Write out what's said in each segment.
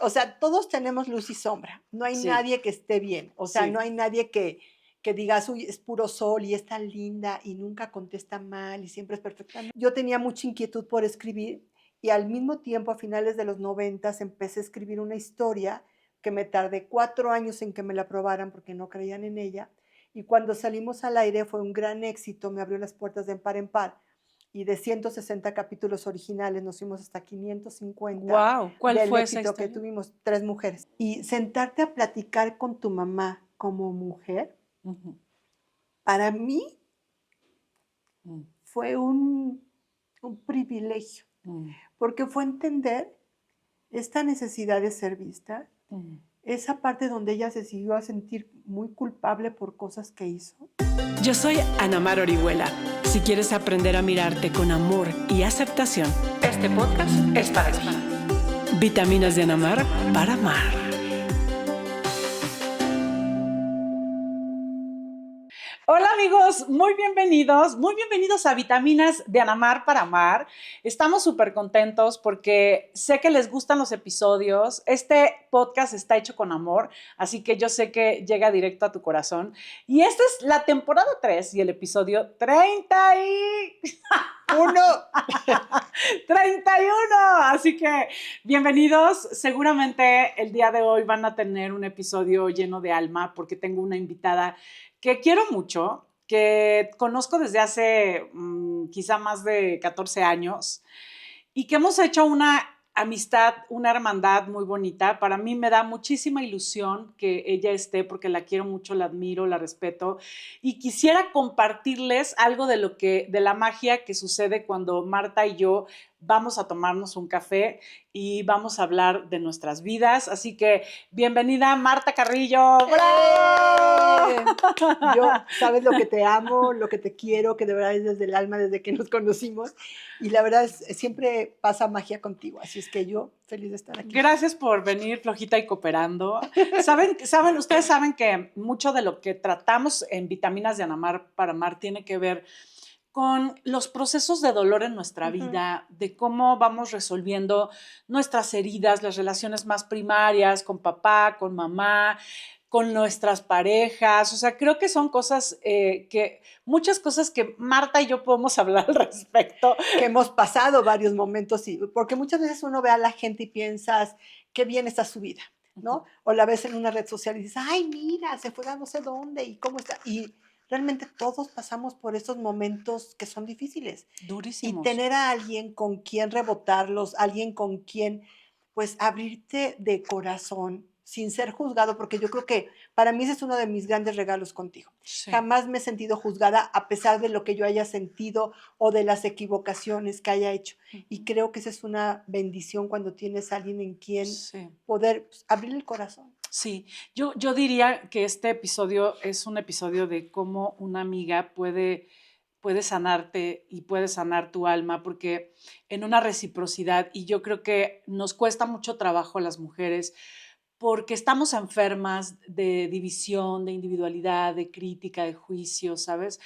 O sea, todos tenemos luz y sombra. No hay Sí. nadie que esté bien. O sea, Sí. no hay nadie que digas, uy, es puro sol y es tan linda y nunca contesta mal y siempre es perfecta. Yo tenía mucha inquietud por escribir y al mismo tiempo, a finales de los 90, empecé a escribir una historia que me tardé 4 años en que me la aprobaran porque no creían en ella. Y cuando salimos al aire fue un gran éxito, me abrió las puertas de par en par. Y de 160 capítulos originales nos fuimos hasta 550 Wow, ¿cuál del fue esa éxito que historia? tuvimos, 3 mujeres. Y sentarte a platicar con tu mamá como mujer, Ujú. para mí Mm, fue un privilegio, mm, porque fue entender esta necesidad de ser vista, mm. esa parte donde ella se siguió a sentir muy culpable por cosas que hizo. Yo soy Ana Mar Orihuela. Si quieres aprender a mirarte con amor y aceptación, este podcast es para ti. Vitaminas de Ana Mar para amar. Hola amigos, muy bienvenidos a Vitaminas de Ana Mar para amar. Estamos súper contentos porque sé que les gustan los episodios. Este podcast está hecho con amor, así que yo sé que llega directo a tu corazón. Y esta es la temporada 3 y el episodio ¡Uno! 31. Así que bienvenidos. Seguramente el día de hoy van a tener un episodio lleno de alma porque tengo una invitada que quiero mucho, que conozco desde hace quizá más de 14 años y que hemos hecho una amistad, una hermandad muy bonita. Para mí me da muchísima ilusión que ella esté porque la quiero mucho, la admiro, la respeto y quisiera compartirles algo de la magia que sucede cuando Marta y yo vamos a tomarnos un café y vamos a hablar de nuestras vidas. Así que bienvenida Marta Carrillo. ¡Bravo! Yo, sabes lo que te amo, lo que te quiero, que de verdad es desde el alma, desde que nos conocimos. Y la verdad es, siempre pasa magia contigo. Así es que yo feliz de estar aquí. Gracias por venir, flojita y cooperando. Ustedes saben que mucho de lo que tratamos en Vitaminas de Ana Mar para amar tiene que ver con los procesos de dolor en nuestra vida, de cómo vamos resolviendo nuestras heridas, las relaciones más primarias con papá, con mamá, con nuestras parejas. O sea, creo que son cosas muchas cosas que Marta y yo podemos hablar al respecto. Que hemos pasado varios momentos, porque muchas veces uno ve a la gente y piensas, qué bien está su vida, ¿no? O la ves en una red social y dices, ay, mira, se fue a no sé dónde y cómo está. Y realmente todos pasamos por esos momentos que son difíciles. Y Durísimos. tener a alguien con quien rebotarlos, alguien con quien, pues, abrirte de corazón sin ser juzgado, porque yo creo que para mí ese es uno de mis grandes regalos contigo. Sí. Jamás me he sentido juzgada a pesar de lo que yo haya sentido o de las equivocaciones que haya hecho. Y creo que esa es una bendición cuando tienes a alguien en quien poder, pues, abrir el corazón. Sí, yo diría que este episodio es un episodio de cómo una amiga puede sanarte y puede sanar tu alma, porque en una reciprocidad, y yo creo que nos cuesta mucho trabajo a las mujeres porque estamos enfermas de división, de individualidad, de crítica, de juicio, ¿sabes?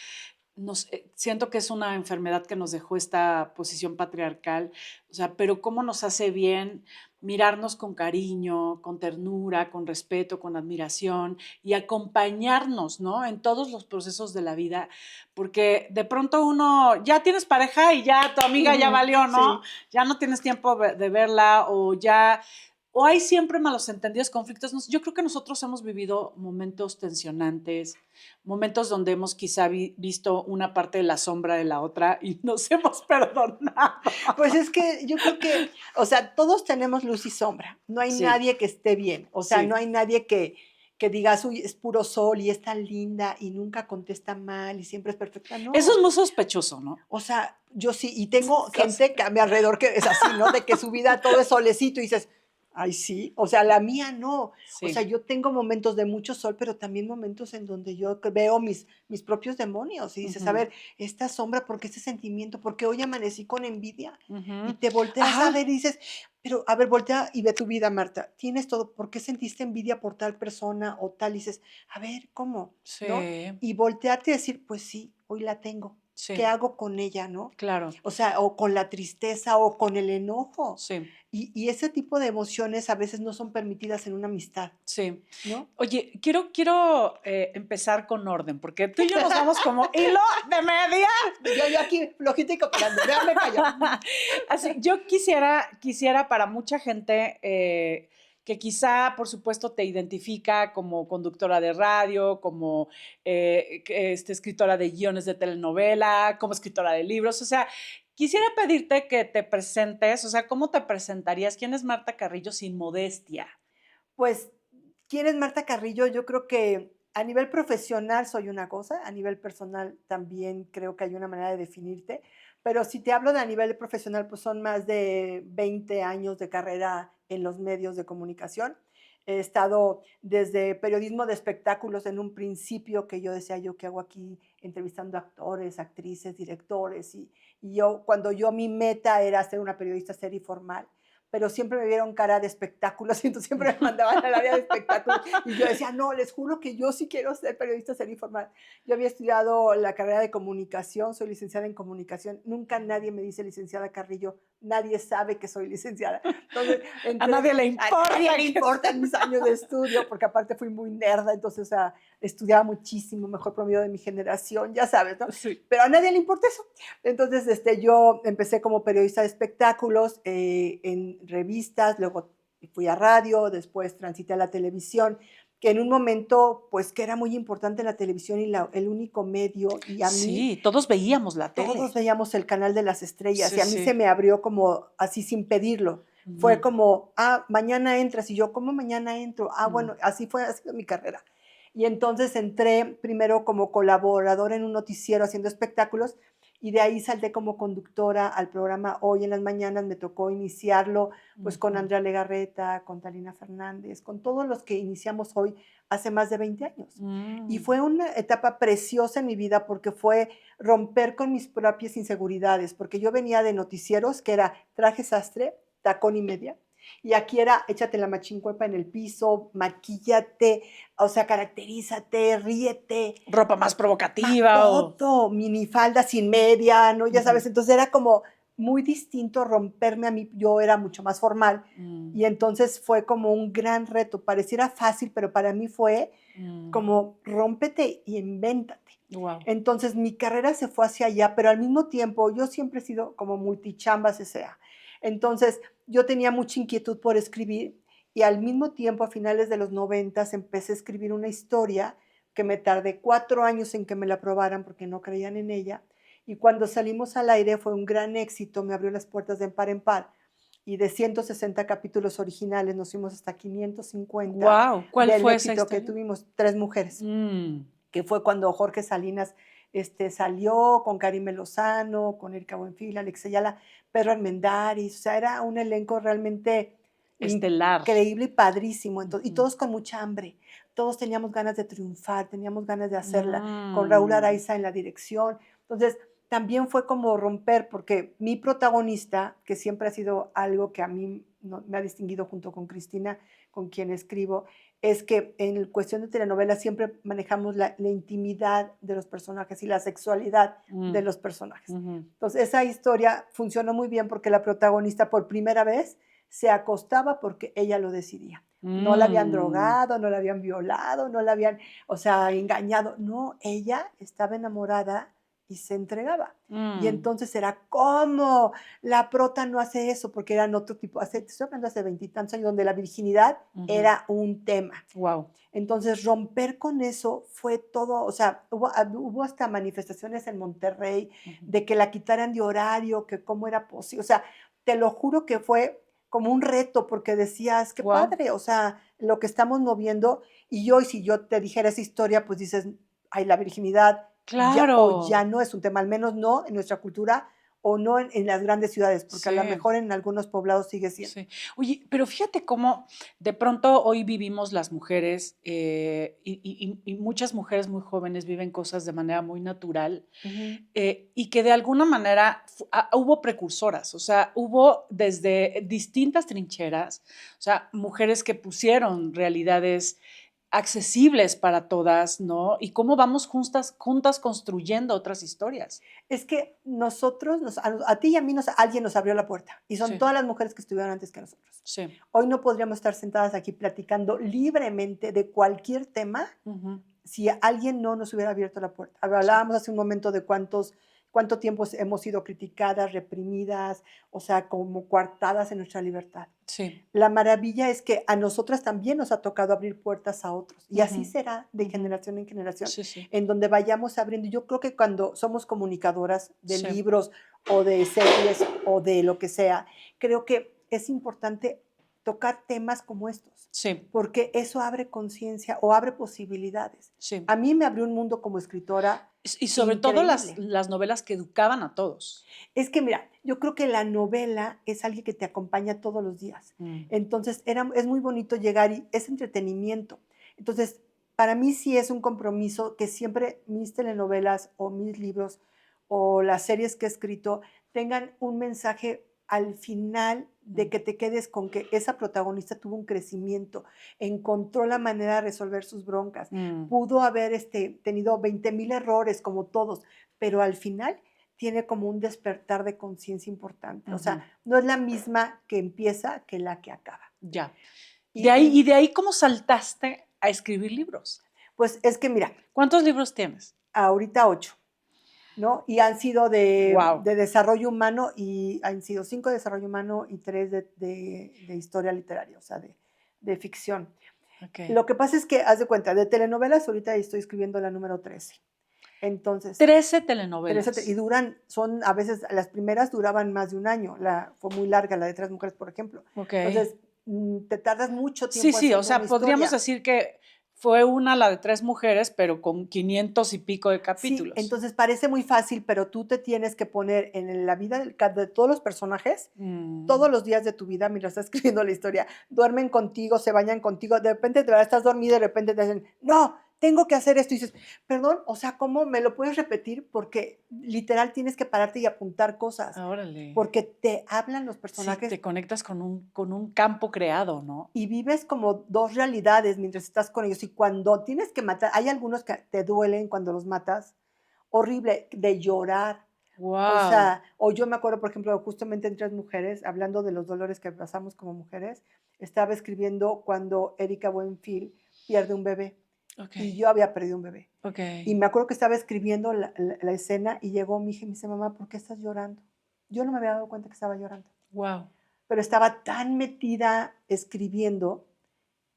Siento que es una enfermedad que nos dejó esta posición patriarcal, o sea, pero cómo nos hace bien mirarnos con cariño, con ternura, con respeto, con admiración y acompañarnos, ¿no? En todos los procesos de la vida, porque de pronto uno, ya tienes pareja y ya tu amiga ya valió, ¿no? Sí. Ya no tienes tiempo de verla o hay siempre malos entendidos, conflictos. Yo creo que nosotros hemos vivido momentos tensionantes, momentos donde hemos quizá visto una parte de la sombra de la otra y nos hemos perdonado. Pues es que yo creo que, o sea, todos tenemos luz y sombra. No hay Sí. nadie que esté bien. O sea, Sí. no hay nadie que digas, uy, es puro sol y es tan linda y nunca contesta mal y siempre es perfecta. No. Eso es muy sospechoso, ¿no? O sea, yo sí, y tengo gente que a mi alrededor que es así, ¿no? De que su vida todo es solecito y dices, ay, sí, o sea, la mía no. Sí. O sea, yo tengo momentos de mucho sol, pero también momentos en donde yo veo mis propios demonios y dices, a ver, esta sombra, ¿por qué este sentimiento? ¿Por qué hoy amanecí con envidia? Y te volteas a ver y dices, pero a ver, voltea y ve tu vida, Marta. Tienes todo, ¿por qué sentiste envidia por tal persona o tal? Y dices, a ver, ¿cómo? Sí. ¿No? Y voltearte y decir, pues sí, hoy la tengo. ¿Qué Sí, hago con ella, no? claro, O sea, o con la tristeza o con el enojo. sí, Y ese tipo de emociones a veces no son permitidas en una amistad, sí. ¿no? Oye, quiero empezar con orden, porque tú y yo nos vamos como hilo de media. Yo aquí flojita y cooperando, ya me callo. Así, yo quisiera para mucha gente que quizá, por supuesto, te identifica como conductora de radio, como escritora de guiones de telenovela, como escritora de libros. O sea, quisiera pedirte que te presentes, o sea, ¿cómo te presentarías? ¿Quién es Marta Carrillo sin modestia? Pues, ¿quién es Marta Carrillo? Yo creo que a nivel profesional soy una cosa, a nivel personal también creo que hay una manera de definirte, pero si te hablo de a nivel profesional, pues son más de 20 años de carrera en los medios de comunicación. He estado desde periodismo de espectáculos en un principio que yo decía, ¿yo qué hago aquí entrevistando actores, actrices, directores? Y yo, cuando yo mi meta era ser una periodista seria y formal, pero siempre me vieron cara de espectáculos y entonces siempre me mandaban al área de espectáculos y yo decía, no, les juro que yo sí quiero ser periodista seria y formal. Yo había estudiado la carrera de comunicación, soy licenciada en comunicación, nunca nadie me dice licenciada Carrillo, nadie sabe que soy licenciada. Entonces, A nadie le a importa. nadie le importan mis años de estudio, porque aparte fui muy nerda, entonces, o sea, estudiaba muchísimo, mejor promedio de mi generación, ya sabes, ¿no? Sí. Pero a nadie le importa eso. Entonces, yo empecé como periodista de espectáculos en revistas, luego fui a radio, después transité a la televisión, que en un momento, pues, que era muy importante la televisión y el único medio, y a mí Sí, todos veíamos la todos tele. veíamos el canal de las estrellas, Sí, y a mí se sí. me abrió como así sin pedirlo. Fue Ujú, como, mañana entras, y yo, ¿cómo mañana entro? mm. Bueno, así fue, así fue mi carrera. Y entonces entré primero como colaboradora en un noticiero haciendo espectáculos, y de ahí salté como conductora al programa Hoy en las Mañanas. Me tocó iniciarlo pues con Ujú. Andrea Legarreta, con Talina Fernández, con todos los que iniciamos hoy hace más de 20 años. Y Mm. fue una etapa preciosa en mi vida porque fue romper con mis propias inseguridades, porque yo venía de noticieros que era traje sastre, tacón y media, y aquí era échate la machincuepa en el piso, maquíllate, o sea, caracterízate, ríete, Ropa más provocativa o... todo, minifalda sin media, ¿no? Ya Ujú. sabes, entonces era como muy distinto romperme a mí, yo era mucho más formal, Mm, y entonces fue como un gran reto, pareciera fácil, pero para mí fue mm. como rómpete y invéntate. Wow. Entonces mi carrera se fue hacia allá, pero al mismo tiempo yo siempre he sido como multichamba sea. Entonces yo tenía mucha inquietud por escribir y al mismo tiempo a finales de los 90 empecé a escribir una historia que me tardé 4 años en que me la aprobaran porque no creían en ella. Y cuando salimos al aire fue un gran éxito, me abrió las puertas de par en par. Y de 160 capítulos originales nos fuimos hasta 550 Wow. ¿Cuál del fue esa éxito que historia? tuvimos, Tres Mujeres, Mm, que fue cuando Jorge Salinas salió con Karime Lozano, con Erika Buenfil, Alex Ayala, Pedro Armendáriz, o sea, era un elenco realmente estelar. increíble y padrísimo, entonces, y Ujú. todos con mucha hambre, todos teníamos ganas de triunfar, teníamos ganas de hacerla, con Raúl Mm, Araiza en la dirección, entonces también fue como romper, porque mi protagonista, que siempre ha sido algo que a mí me ha distinguido junto con Cristina, con quien escribo, es que en cuestión de telenovelas siempre manejamos la intimidad de los personajes y la sexualidad mm, de los personajes. ujú, Entonces, esa historia funcionó muy bien porque la protagonista por primera vez se acostaba porque ella lo decidía. No la habían mm. drogado, no la habían violado, no la habían, o sea, engañado. No, ella estaba enamorada y se entregaba. Y Mm, entonces era, ¿cómo? La prota no hace eso, porque eran otro tipo, te estoy hablando hace 20 y tantos años, donde la virginidad ujú. era un tema. Wow. Entonces, romper con eso fue todo, o sea, hubo hasta manifestaciones en Monterrey Ujú. de que la quitaran de horario, que cómo era posible, o sea, te lo juro que fue como un reto, porque decías, qué Wow. padre, o sea, lo que estamos moviendo, y hoy si yo te dijera esa historia, pues dices, ay, la virginidad ya o ya Claro. no es un tema, al menos no en nuestra cultura, o no en las grandes ciudades, porque a lo Sí. mejor en algunos poblados sigue siendo. Sí. Oye, pero fíjate cómo de pronto hoy vivimos las mujeres y muchas mujeres muy jóvenes viven cosas de manera muy natural Ujú, y que de alguna manera hubo precursoras, o sea, hubo desde distintas trincheras, o sea, mujeres que pusieron realidades accesibles para todas, ¿no? Y cómo vamos juntas construyendo otras historias. Es que nosotros, a ti y a mí, alguien nos abrió la puerta. Y son Sí. todas las mujeres que estuvieron antes que nosotros. Sí. Hoy no podríamos estar sentadas aquí platicando libremente de cualquier tema Ujú. si alguien no nos hubiera abierto la puerta. Hablábamos hace un momento de cuánto tiempo hemos sido criticadas, reprimidas, o sea, como coartadas en nuestra libertad. Sí. La maravilla es que a nosotras también nos ha tocado abrir puertas a otros. Y así Ujú. será de Ujú. generación en generación, Sí, sí. en donde vayamos abriendo. Yo creo que cuando somos comunicadoras de Sí. libros o de series o de lo que sea, creo que es importante tocar temas como estos, Sí. porque eso abre conciencia o abre posibilidades. Sí. A mí me abrió un mundo como escritora Y sobre todo increíble. las novelas que educaban a todos. Es que mira, yo creo que la novela es alguien que te acompaña todos los días. Entonces es muy bonito llegar y es entretenimiento. Entonces, para mí sí es un compromiso que siempre mis telenovelas o mis libros o las series que he escrito tengan un mensaje al final de que te quedes con que esa protagonista tuvo un crecimiento, encontró la manera de resolver sus broncas, pudo haber tenido 20,000 errores como todos, pero al final tiene como un despertar de conciencia importante. O sea, no es la misma que empieza que la que acaba. Ya. Y De ahí, ¿cómo saltaste a escribir libros? pues es que mira, ¿Cuántos libros tienes? ahorita 8, ¿no? Y han sido Wow. de desarrollo humano y han sido 5 de desarrollo humano y 3 de historia literaria, o sea, de ficción. Okay. Lo que pasa es que, haz de cuenta, de telenovelas ahorita estoy escribiendo la número 13. Entonces, 13 telenovelas. y a veces las primeras duraban más de un año, fue muy larga la de 3 mujeres, por ejemplo. Okay. Entonces, te tardas mucho Sí, tiempo sí, o haciendo sea, una podríamos historia. decir que fue la de 3 mujeres, pero con 500 y pico de Sí, capítulos. entonces parece muy fácil, pero tú te tienes que poner en la vida de todos los personajes, todos los días de tu vida, mientras estás escribiendo la historia, duermen contigo, se bañan contigo, de repente estás dormido y de repente te dicen, no, tengo que hacer esto, y dices, perdón, o sea, ¿cómo me lo puedes repetir? Porque literal tienes que pararte y apuntar cosas, Órale. porque te hablan los Sí, personajes te conectas con un campo creado, ¿no? y vives como dos realidades mientras estás con ellos, y cuando tienes que matar, hay algunos que te duelen cuando los matas, horrible, de llorar. Wow. O sea, o yo me acuerdo, por ejemplo, justamente en 3 mujeres, hablando de los dolores que pasamos como mujeres, estaba escribiendo cuando Erika Buenfil pierde un bebé. Y yo había perdido un bebé. Y me acuerdo que estaba escribiendo la escena y llegó mi hija y me dice, mamá, ¿por qué estás llorando? Yo no me había dado cuenta que estaba llorando. Wow. Pero estaba tan metida escribiendo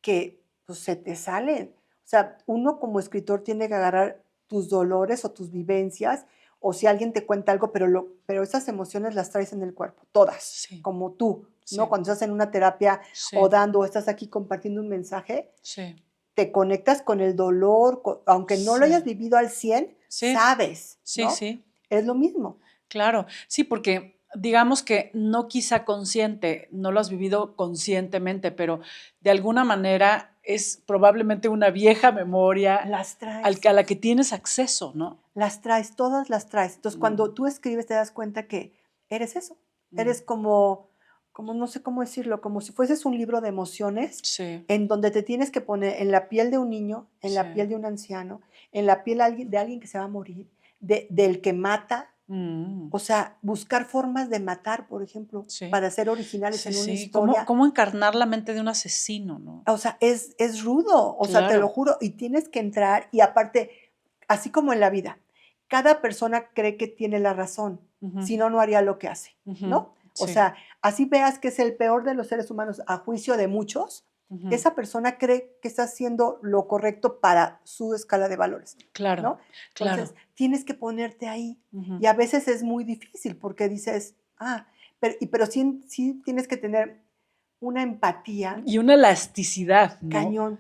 que pues, se te salen. O sea, uno como escritor tiene que agarrar tus dolores o tus vivencias, o si alguien te cuenta algo, pero esas emociones las traes en el cuerpo, todas, Sí. como tú, ¿no? Sí. Cuando estás en una terapia Sí. o dando, o estás aquí compartiendo un mensaje, Sí. te conectas con el dolor, aunque no lo hayas vivido al 100, Sí. sabes, Sí, ¿no? sí. Es lo mismo. Claro, sí, porque digamos que no quizá consciente, no lo has vivido conscientemente, pero de alguna manera es probablemente una vieja memoria Las traes. a la que tienes acceso, ¿no? Las traes, todas las traes. Entonces, cuando tú escribes, te das cuenta que eres eso. Eres como no sé cómo decirlo, como si fueses un libro de emociones, Sí. en donde te tienes que poner en la piel de un niño, en la Sí. piel de un anciano, en la piel de alguien que se va a morir, del que mata. O sea, buscar formas de matar, por ejemplo, Sí. para ser originales Sí, en una sí. historia. ¿Cómo encarnar la mente de un asesino, no? O sea, es rudo, o sea, te Claro. lo juro, y tienes que entrar, y aparte, así como en la vida, cada persona cree que tiene la razón, si no, no haría lo que hace, ¿no? O Sí. sea, así veas que es el peor de los seres humanos a juicio de muchos, esa persona cree que está haciendo lo correcto para su escala de valores, Claro, ¿no? Entonces, claro. tienes que ponerte ahí, y a veces es muy difícil porque dices, pero sí tienes que tener una empatía Y una elasticidad, ¿no? cañón,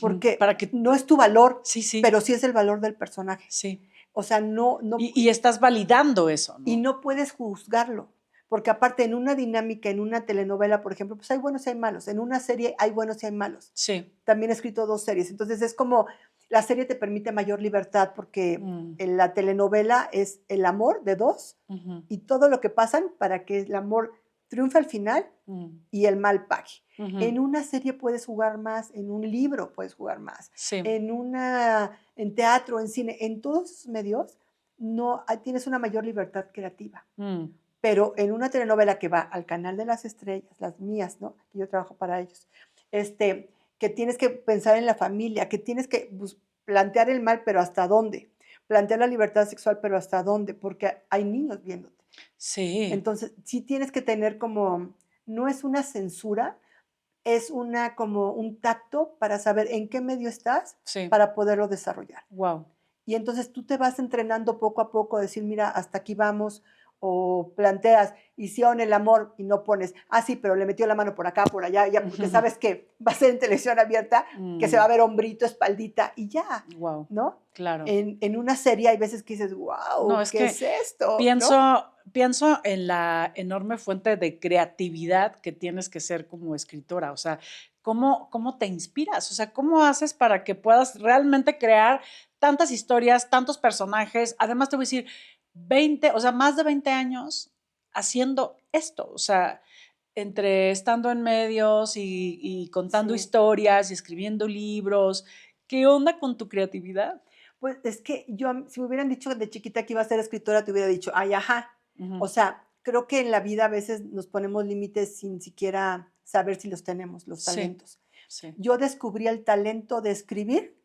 porque Para que no es tu valor, sí, sí. pero sí es el valor del personaje. Sí. O sea, no, Y estás validando eso, ¿no? y no puedes juzgarlo, porque aparte en una dinámica, en una telenovela, por ejemplo, pues hay buenos y hay malos. En una serie hay buenos y hay malos. Sí. También he escrito 2 series. Entonces es como, la serie te permite mayor libertad porque en la telenovela es el amor de 2 y todo lo que pasan para que el amor triunfa al final Mm. y el mal pague. Ujú. En una serie puedes jugar más, en un libro puedes jugar más, Sí. en teatro, en cine, en todos esos medios tienes una mayor libertad creativa. Mm. Pero en una telenovela que va al canal de las estrellas, las mías, ¿no? Que yo trabajo para ellos, que tienes que pensar en la familia, que tienes que plantear el mal, pero ¿hasta dónde? Plantear la libertad sexual, pero ¿hasta dónde? Porque hay niños viéndote. Sí. Entonces, sí tienes que tener no es una censura, es como un tacto para saber en qué medio estás Sí. para poderlo desarrollar. Wow. Y entonces tú te vas entrenando poco a poco a decir, mira, hasta aquí vamos, o planteas, hicieron el amor y no pones, sí, pero le metió la mano por acá, por allá, ya, porque sabes que va a ser en televisión abierta, que se va a ver hombrito, espaldita y ya, Wow. ¿no? Claro. En una serie hay veces que dices, No, wow, es ¿qué que es esto? ¿No? pienso en la enorme fuente de creatividad que tienes que ser como escritora. O sea, ¿cómo te inspiras? O sea, ¿cómo haces para que puedas realmente crear tantas historias, tantos personajes? Además, te voy a decir, 20, o sea, más de 20 años haciendo esto. O sea, entre estando en medios y contando Sí. historias y escribiendo libros. ¿Qué onda con tu creatividad? Pues es que si me hubieran dicho de chiquita que iba a ser escritora, te hubiera dicho, ay, ajá. Ujú. O sea, creo que en la vida a veces nos ponemos límites sin siquiera saber si los tenemos, los Sí, talentos. sí. Yo descubrí el talento de escribir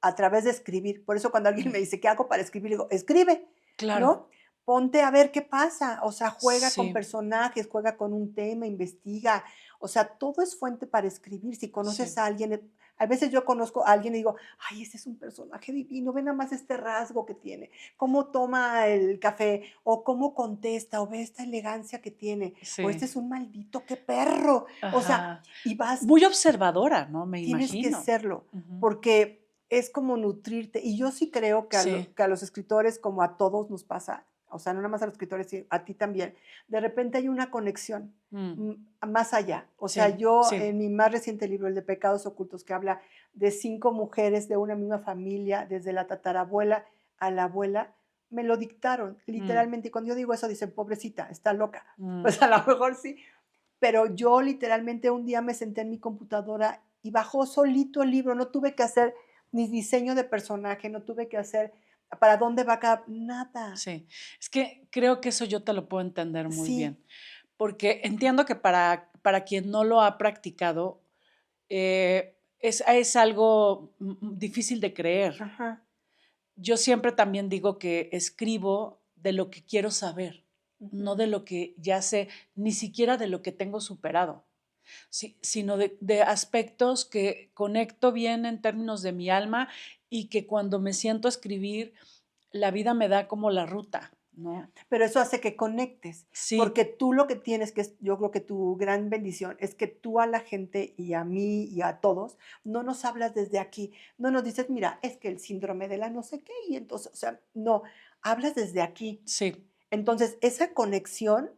a través de escribir. Por eso cuando alguien me dice, ¿qué hago para escribir? Le digo, escribe, Claro. ¿no? Ponte a ver qué pasa. O sea, juega con Sí, personajes, juega con un tema, investiga. O sea, todo es fuente para escribir. Si conoces sí, a alguien, a veces yo conozco a alguien y digo, ay, ese es un personaje divino, ve nada más este rasgo que tiene, cómo toma el café, o cómo contesta, o ve esta elegancia que tiene, o este sí. es un maldito, qué perro. O sea, Ajá. y vas, Muy observadora, ¿no? Me tienes que imagino. serlo, Ujú. porque es como nutrirte. Y yo sí creo que Sí. que a los escritores, como a todos nos pasa, o sea, no nada más a los escritores, sí, a ti también, de repente hay una conexión Mm. más allá. O sea, Sí, yo sí. en mi más reciente libro, El de Pecados Ocultos, que habla de 5 mujeres de una misma familia, desde la tatarabuela a la abuela, me lo dictaron, Mm, literalmente. Y cuando yo digo eso, dicen, pobrecita, está loca. mm. Pues a lo mejor sí, pero yo literalmente un día me senté en mi computadora y bajó solito el libro, no tuve que hacer ni diseño de personaje, no tuve que hacer para dónde va cada nada. Sí. Es que creo que eso yo te lo puedo entender muy Sí, bien, porque entiendo que para quien no lo ha practicado, es algo difícil de creer. ajá, Yo siempre también digo que escribo de lo que quiero saber, no ujú, de lo que ya sé, ni siquiera de lo que tengo superado, sino de aspectos que conecto bien en términos de mi alma y que cuando me siento a escribir, la vida me da como la ruta, ¿no? pero eso hace que conectes, Sí, porque tú lo que tienes que es, yo creo que tu gran bendición es que tú a la gente y a mí y a todos no nos hablas desde aquí, no nos dices, mira, es que el síndrome de la no sé qué, y entonces, o sea, no, hablas desde aquí. sí, Entonces, esa conexión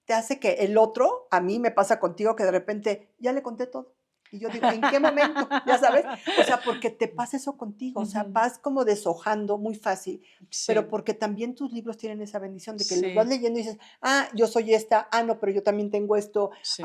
te hace que el otro, a mí me pasa contigo que de repente ya le conté todo. Y yo digo, ¿en qué momento? ¿Ya sabes? O sea, porque te pasa eso contigo, o sea, ujú, vas como deshojando muy fácil, pero sí, porque también tus libros tienen esa bendición de que los vas sí, leyendo y dices, yo soy esta, no, pero yo también tengo esto, sí,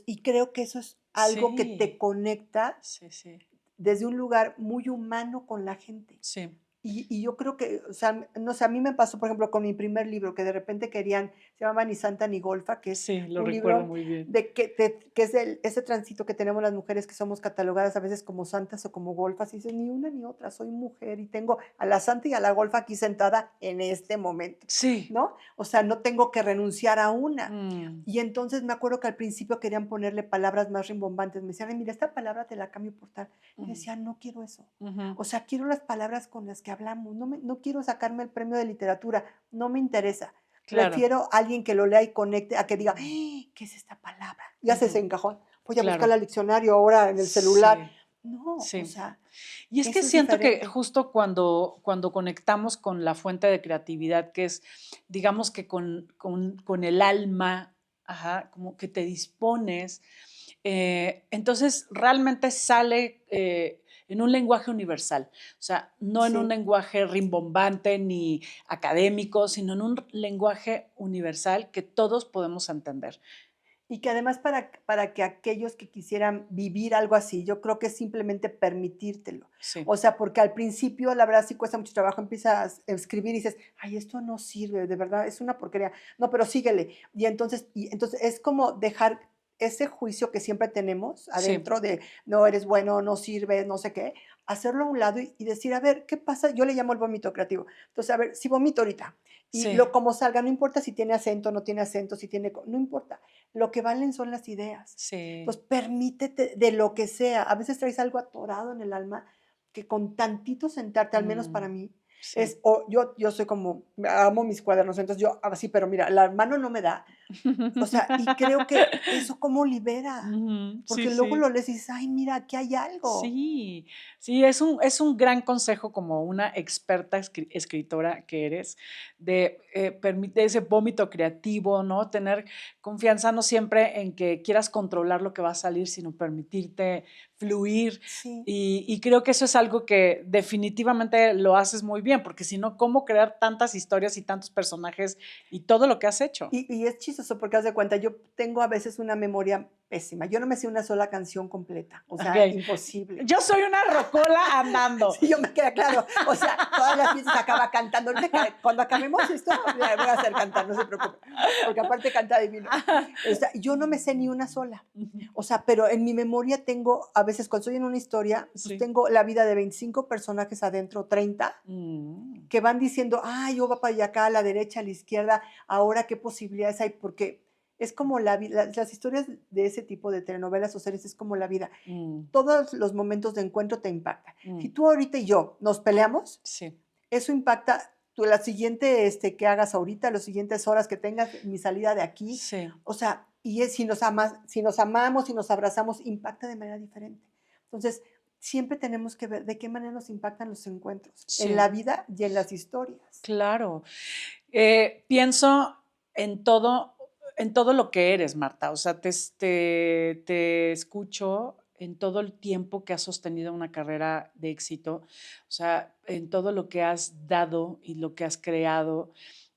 y creo que eso es algo que te sí, conecta sí, sí, desde un lugar muy humano con la gente. sí, Y yo creo que, o sea, no sé, a mí me pasó, por ejemplo, con mi primer libro, que de repente querían, se llama Ni Santa ni Golfa, que es sí, lo un recuerdo libro muy bien. de que es ese tránsito que tenemos las mujeres que somos catalogadas a veces como santas o como golfas, y dices, ni una ni otra, soy mujer y tengo a la santa y a la golfa aquí sentada en este momento, Sí, ¿no? O sea, no tengo que renunciar a una. mm, Y entonces me acuerdo que al principio querían ponerle palabras más rimbombantes, me decían, "Ay, mira, esta palabra te la cambio por tal". Y mm, decía, no quiero eso. ujú, O sea, quiero las palabras con las que hablamos, no quiero sacarme el premio de literatura, no me interesa. claro, Prefiero a alguien que lo lea y conecte a que diga, mm, ¿qué es esta palabra? Ya se ujú, encajón, voy a buscar claro, el diccionario ahora en el celular. sí, No, o sí. sea, Y es que eso es siento que diferente. justo cuando conectamos con la fuente de creatividad, que es, digamos que con el alma, ajá, como que te dispones, entonces realmente sale en un lenguaje universal, o sea, no en un Sí, lenguaje rimbombante ni académico, sino en un lenguaje universal que todos podemos entender. Y que además para que aquellos que quisieran vivir algo así, yo creo que es simplemente permitírtelo. Sí. O sea, porque al principio, la verdad, sí cuesta mucho trabajo, empiezas a escribir y dices, ay, esto no sirve, de verdad, es una porquería. No, pero síguele. Y entonces es como dejar ese juicio que siempre tenemos Sí. adentro de, no eres bueno, no sirves, no sé qué, hacerlo a un lado y decir, a ver, ¿qué pasa? Yo le llamo el vómito creativo. Entonces, a ver, si vomito ahorita y Sí. lo como salga, no importa si tiene acento, no tiene acento, si tiene, no importa. Lo que valen son las ideas. Sí. Entonces, permítete de lo que sea. A veces traes algo atorado en el alma que con tantito sentarte, al menos para Mm, mí, sí. es, o yo soy como, amo mis cuadernos, entonces yo así, pero mira, la mano no me da. O sea, y creo que eso como libera, Ujú, sí, porque luego sí. lo lees y dices, ay, mira, aquí hay algo. Sí, sí, es un gran consejo como una experta escritora que eres, de permite ese vómito creativo, ¿no? Tener confianza no siempre en que quieras controlar lo que va a salir, sino permitirte fluir. Sí. Y creo que eso es algo que definitivamente lo haces muy bien, porque si no, ¿cómo crear tantas historias y tantos personajes y todo lo que has hecho? Y es chistoso porque haz de cuenta, yo tengo a veces una memoria pésima. Yo no me sé una sola canción completa, o sea, Ok. imposible. Yo soy una rocola andando. Sí, yo me queda claro. O sea, todas las fiestas acaba cantando. Ahorita cuando acabemos esto, la voy a hacer cantar, no se preocupe. Porque aparte canta divino. O sea, yo no me sé ni una sola. Ujú. O sea, pero en mi memoria tengo, a veces cuando estoy en una historia, pues Sí. tengo la vida de 25 personajes adentro, 30 Mm, que van diciendo, ah, yo va para allá acá, a la derecha, a la izquierda, ahora qué posibilidades hay, porque es como la vida, las historias de ese tipo de telenovelas o series es como la vida. mm, Todos los momentos de encuentro te impactan. Si mm, tú ahorita y yo nos peleamos, sí, eso impacta tú, la siguiente que hagas ahorita, las siguientes horas que tengas, mi salida de aquí. sí, O sea, y es, si nos amas, si nos amamos, si nos abrazamos, impacta de manera diferente. Entonces, siempre tenemos que ver de qué manera nos impactan los encuentros en la sí, vida y en las historias. claro. Pienso en todo, en todo lo que eres, Marta. O sea, te escucho en todo el tiempo que has sostenido una carrera de éxito, o sea, en todo lo que has dado y lo que has creado.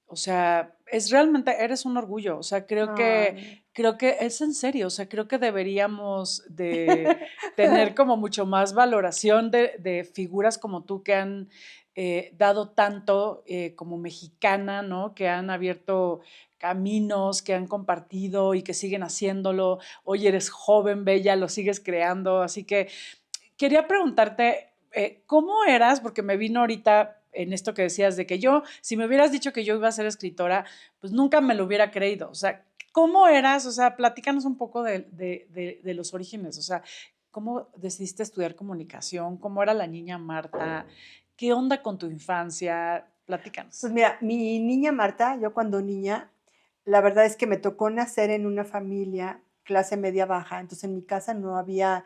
O sea, es realmente, eres un orgullo. O sea, Ay. creo que es en serio. O sea, creo que deberíamos de tener como mucho más valoración de figuras como tú que han dado tanto como mexicana, ¿no? Que han abierto caminos, que han compartido y que siguen haciéndolo. Hoy eres joven, bella, lo sigues creando. Así que quería preguntarte, ¿cómo eras? Porque me vino ahorita en esto que decías de que yo, si me hubieras dicho que yo iba a ser escritora, pues nunca me lo hubiera creído. O sea, ¿cómo eras? O sea, platícanos un poco de los orígenes. O sea, ¿cómo decidiste estudiar comunicación? ¿Cómo era la niña Marta? ¿Qué onda con tu infancia? Pues Platícanos. mira, mi niña Marta, yo cuando niña, la verdad es que me tocó nacer en una familia clase media baja, entonces en mi casa no había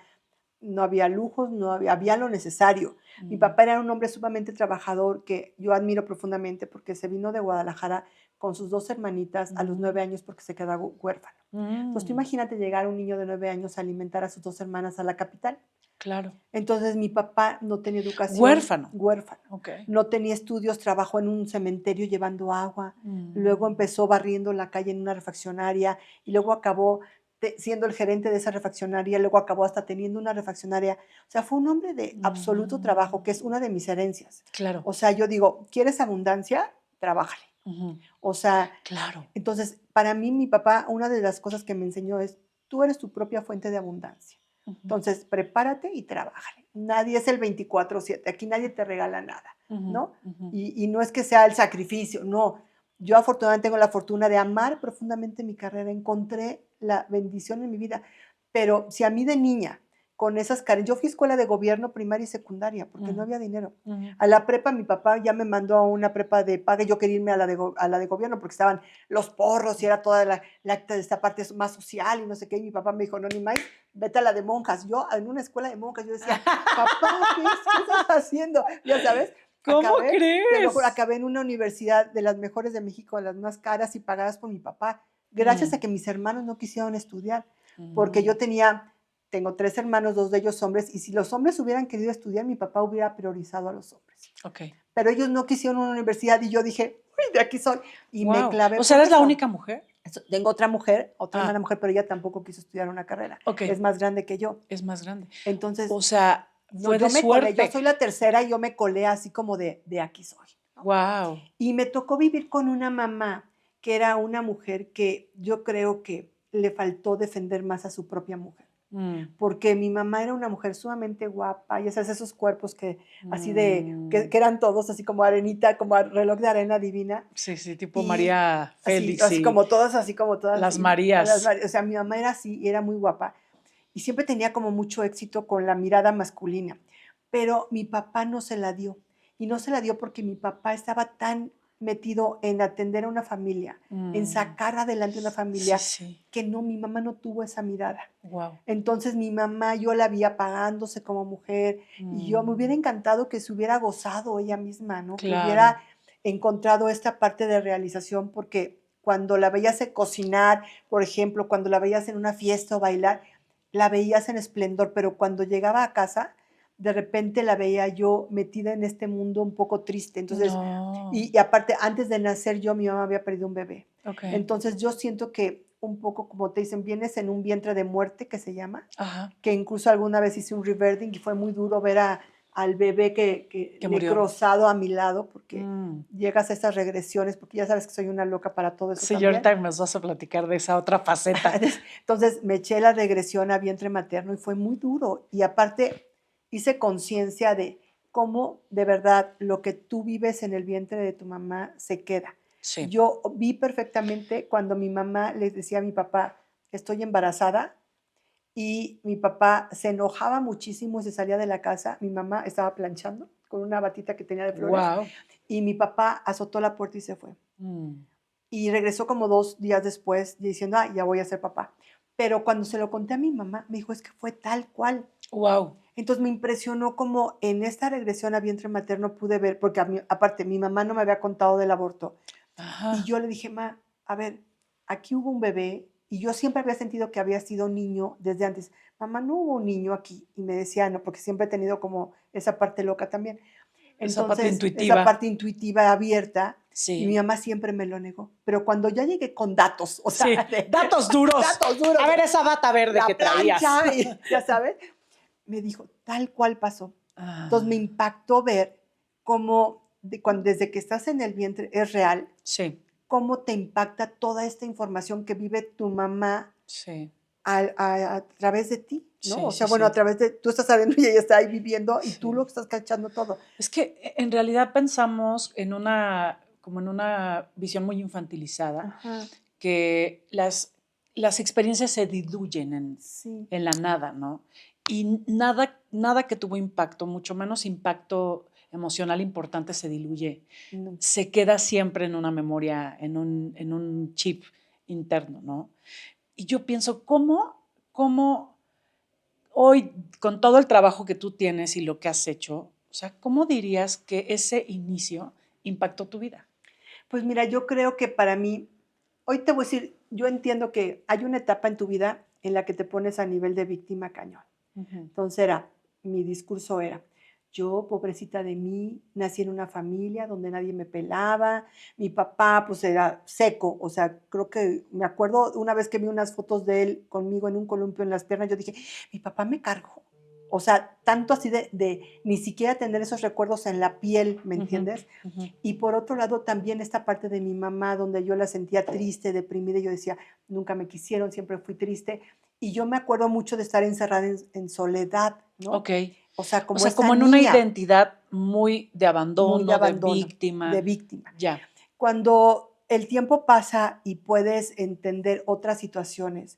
lujos, había lo necesario. Mi Mm, papá era un hombre sumamente trabajador que yo admiro profundamente porque se vino de Guadalajara con sus 2 hermanitas a los 9 mm, años porque se quedó huérfano. Entonces, tú mm, imagínate llegar un niño de 9 años a alimentar a sus 2 hermanas a la capital. claro. Entonces, mi papá no tenía educación, Huérfano. huérfano, Ok. no tenía estudios, trabajó en un cementerio llevando agua, luego Mm, empezó barriendo la calle en una refaccionaria y luego acabó siendo el gerente de esa refaccionaria, luego acabó hasta teniendo una refaccionaria. O sea, fue un hombre de absoluto trabajo, que es mm, una de mis herencias. claro. O sea, yo digo, ¿quieres abundancia? Trabájale. Ujú, O sea, claro. entonces, para mí, mi papá, una de las cosas que me enseñó es, tú eres tu propia fuente de abundancia. Ujú, Entonces, prepárate y trabájale. Nadie es el 24/7, aquí nadie te regala nada, ujú, ¿no? ujú. Y no es que sea el sacrificio, no. Yo afortunadamente tengo la fortuna de amar profundamente mi carrera, encontré la bendición en mi vida, pero si a mí de niña, con esas carencias, yo fui a escuela de gobierno primaria y secundaria porque no Ujú, había dinero. ujú. A la prepa, mi papá ya me mandó a una prepa de paga, y yo quería irme a la de gobierno porque estaban los porros y era toda esta parte más social y no sé qué, y mi papá me dijo, no, ni más, vete a la de monjas. Yo en una escuela de monjas, yo decía, papá, ¿qué estás haciendo? Ya sabes, ¿Cómo te lo juro, crees? acabé en una universidad de las mejores de México, de las más caras y pagadas por mi papá, gracias a Mm, que mis hermanos no quisieron estudiar, porque mm, yo tengo 3 hermanos, 2 de ellos hombres, y si los hombres hubieran querido estudiar, mi papá hubiera priorizado a los hombres. ok. Pero ellos no quisieron una universidad y yo dije, uy, de aquí soy. Y me Wow. clavé O sea, por ¿eres la eso. única mujer? Tengo otra mujer, otra hermana Ah, mujer, pero ella tampoco quiso estudiar una carrera. ok, Es más grande que yo. es más grande. Entonces, O sea, no, fue yo de me colé, yo suerte. soy la tercera y yo me colé así como de aquí soy, ¿no? Wow. Y me tocó vivir con una mamá que era una mujer que yo creo que le faltó defender más a su propia mujer. Porque mi mamá era una mujer sumamente guapa, ya sabes, esos cuerpos que así que eran todos así como arenita, como reloj de arena divina, Sí, sí, tipo y María así, Félix y así como todas, las Marías. o sea, mi mamá era así y era muy guapa, y siempre tenía como mucho éxito con la mirada masculina, pero mi papá no se la dio, y no se la dio porque mi papá estaba tan metido en atender a una familia, en sacar adelante una Sí, familia, sí. que no, mi mamá no tuvo esa mirada. Wow. Entonces mi mamá, yo la vi apagándose como mujer y yo me hubiera encantado que se hubiera gozado ella misma, ¿no? Que Claro. hubiera encontrado esta parte de realización porque cuando la veías cocinar, por ejemplo, cuando la veías en una fiesta o bailar, la veías en esplendor, pero cuando llegaba a casa, de repente la veía yo metida en este mundo un poco triste. Entonces, No. y aparte, antes de nacer yo, mi mamá había perdido un bebé. Ok. Entonces yo siento que un poco como te dicen, vienes en un vientre de muerte que se llama, Ajá. que incluso alguna vez hice un rebirthing y fue muy duro ver al bebé que Que murió. necrosado a mi lado porque Mm. llegas a estas regresiones, porque ya sabes que soy una loca para todo eso Sí, y también. ahorita nos vas a platicar de esa otra faceta. Entonces me eché la regresión a vientre materno y fue muy duro. Y aparte hice conciencia de cómo de verdad lo que tú vives en el vientre de tu mamá se queda. Sí. Yo vi perfectamente cuando mi mamá les decía a mi papá, estoy embarazada, y mi papá se enojaba muchísimo y se salía de la casa. Mi mamá estaba planchando con una batita que tenía de flores Wow. y mi papá azotó la puerta y se fue. Mm. Y regresó como 2 días después diciendo, ah, ya voy a ser papá. Pero cuando se lo conté a mi mamá, me dijo, es que fue tal cual. Wow. Entonces me impresionó como en esta regresión a vientre materno pude ver, porque aparte mi mamá no me había contado del aborto. Ajá. Y yo le dije, ma, a ver, aquí hubo un bebé y yo siempre había sentido que había sido niño desde antes. Mamá, no hubo un niño aquí. Y me decía, no, porque siempre he tenido como esa parte loca también. Esa parte Entonces, intuitiva. esa parte intuitiva abierta, y mi Sí. mamá siempre me lo negó. Pero cuando ya llegué con datos, o sea, Sí. Datos duros. datos duros, A ver esa bata verde la que traías. plancha, y, ya sabes, me dijo, tal cual pasó. Entonces me Ah, impactó ver cómo desde que estás en el vientre es real, sí, cómo te impacta toda esta información que vive tu mamá sí, a través de ti, ¿no? sí, O sí, sea, bueno, a sí. través de, tú estás sabiendo y ella está ahí viviendo y tú lo Sí. estás cachando todo. Es que en realidad pensamos en como en una visión muy infantilizada, Ajá, que las experiencias se diluyen sí. en la nada, ¿no? Y nada que tuvo impacto, mucho menos impacto emocional importante, se diluye. No. Se queda siempre en una memoria, en un chip interno, ¿no? Y yo pienso, ¿cómo hoy, con todo el trabajo que tú tienes y lo que has hecho, o sea, ¿cómo dirías que ese inicio impactó tu vida? Pues mira, yo creo que para mí, hoy te voy a decir, yo entiendo que hay una etapa en tu vida en la que te pones a nivel de víctima cañón. Ujú. Entonces mi discurso era, yo, pobrecita de mí, nací en una familia donde nadie me pelaba, mi papá pues era seco, o sea, creo que me acuerdo una vez que vi unas fotos de él conmigo en un columpio en las piernas, yo dije, mi papá me cargó. O sea, tanto así de ni siquiera tener esos recuerdos en la piel, ¿me Ujú, entiendes? ujú. Y por otro lado, también esta parte de mi mamá, donde yo la sentía triste, deprimida, y yo decía, nunca me quisieron, siempre fui triste. Y yo me acuerdo mucho de estar encerrada en soledad, ¿no? Ok. O sea, O como sea, esa como en una niña identidad muy de muy de abandono, de abandono, de víctima. víctima. Ya. Cuando el tiempo pasa y puedes entender otras situaciones,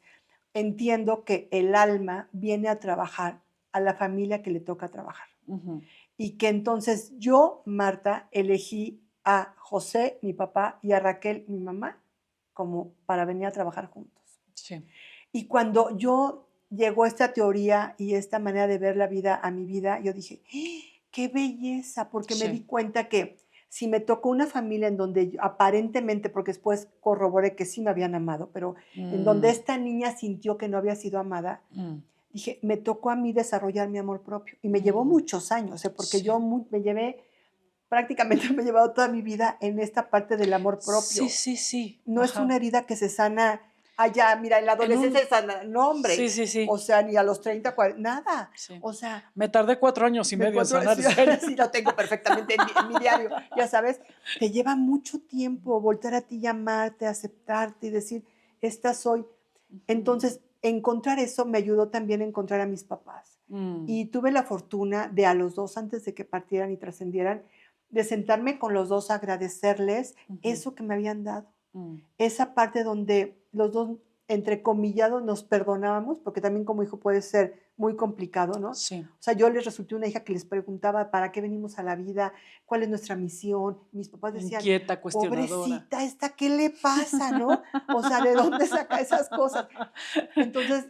entiendo que el alma viene a trabajar a la familia que le toca trabajar. Ujú. Y que entonces yo, Marta, elegí a José, mi papá, y a Raquel, mi mamá, como para venir a trabajar juntos. Sí. Y cuando yo llegó esta teoría y esta manera de ver la vida a mi vida, yo dije, ¡ah! ¡Qué belleza! Porque me di Sí. cuenta que si me tocó una familia en donde aparentemente, porque después corroboré que sí me habían amado, pero en donde Mm, esta niña sintió que no había sido amada, mm, dije, me tocó a mí desarrollar mi amor propio. Y me llevó mm. muchos años, porque Sí. me llevé prácticamente me he llevado toda mi vida en esta parte del amor Sí, propio. sí, sí. No es una Ajá. herida que se sana allá, mira, en la En adolescencia un se sana, no Sí, hombre, sí, o sí, sea, ni a los 30, 40, nada. sí. O sea, Me tardé 4 años y de medio en 4 sanar, sí, ¿serio? sí lo tengo perfectamente en mi diario, ya sabes, te lleva mucho tiempo voltear a ti y amarte, aceptarte y decir: "Esta soy". Ujú. Entonces, encontrar eso me ayudó también a encontrar a mis papás. Mm, Y tuve la fortuna de a los 2 antes de que partieran y trascendieran, de sentarme con los 2 a agradecerles ujú, eso que me habían dado. mm. Esa parte donde los 2 entrecomillado, nos perdonábamos, porque también como hijo puede ser muy complicado, ¿no? Sí, O sea, yo les resulté una hija que les preguntaba: "¿Para qué venimos a la vida? ¿Cuál es nuestra misión?". Mis papás decían: inquieta, cuestionadora. "Pobrecita esta, ¿qué le pasa?", ¿no? O sea, ¿de dónde saca esas cosas? Entonces,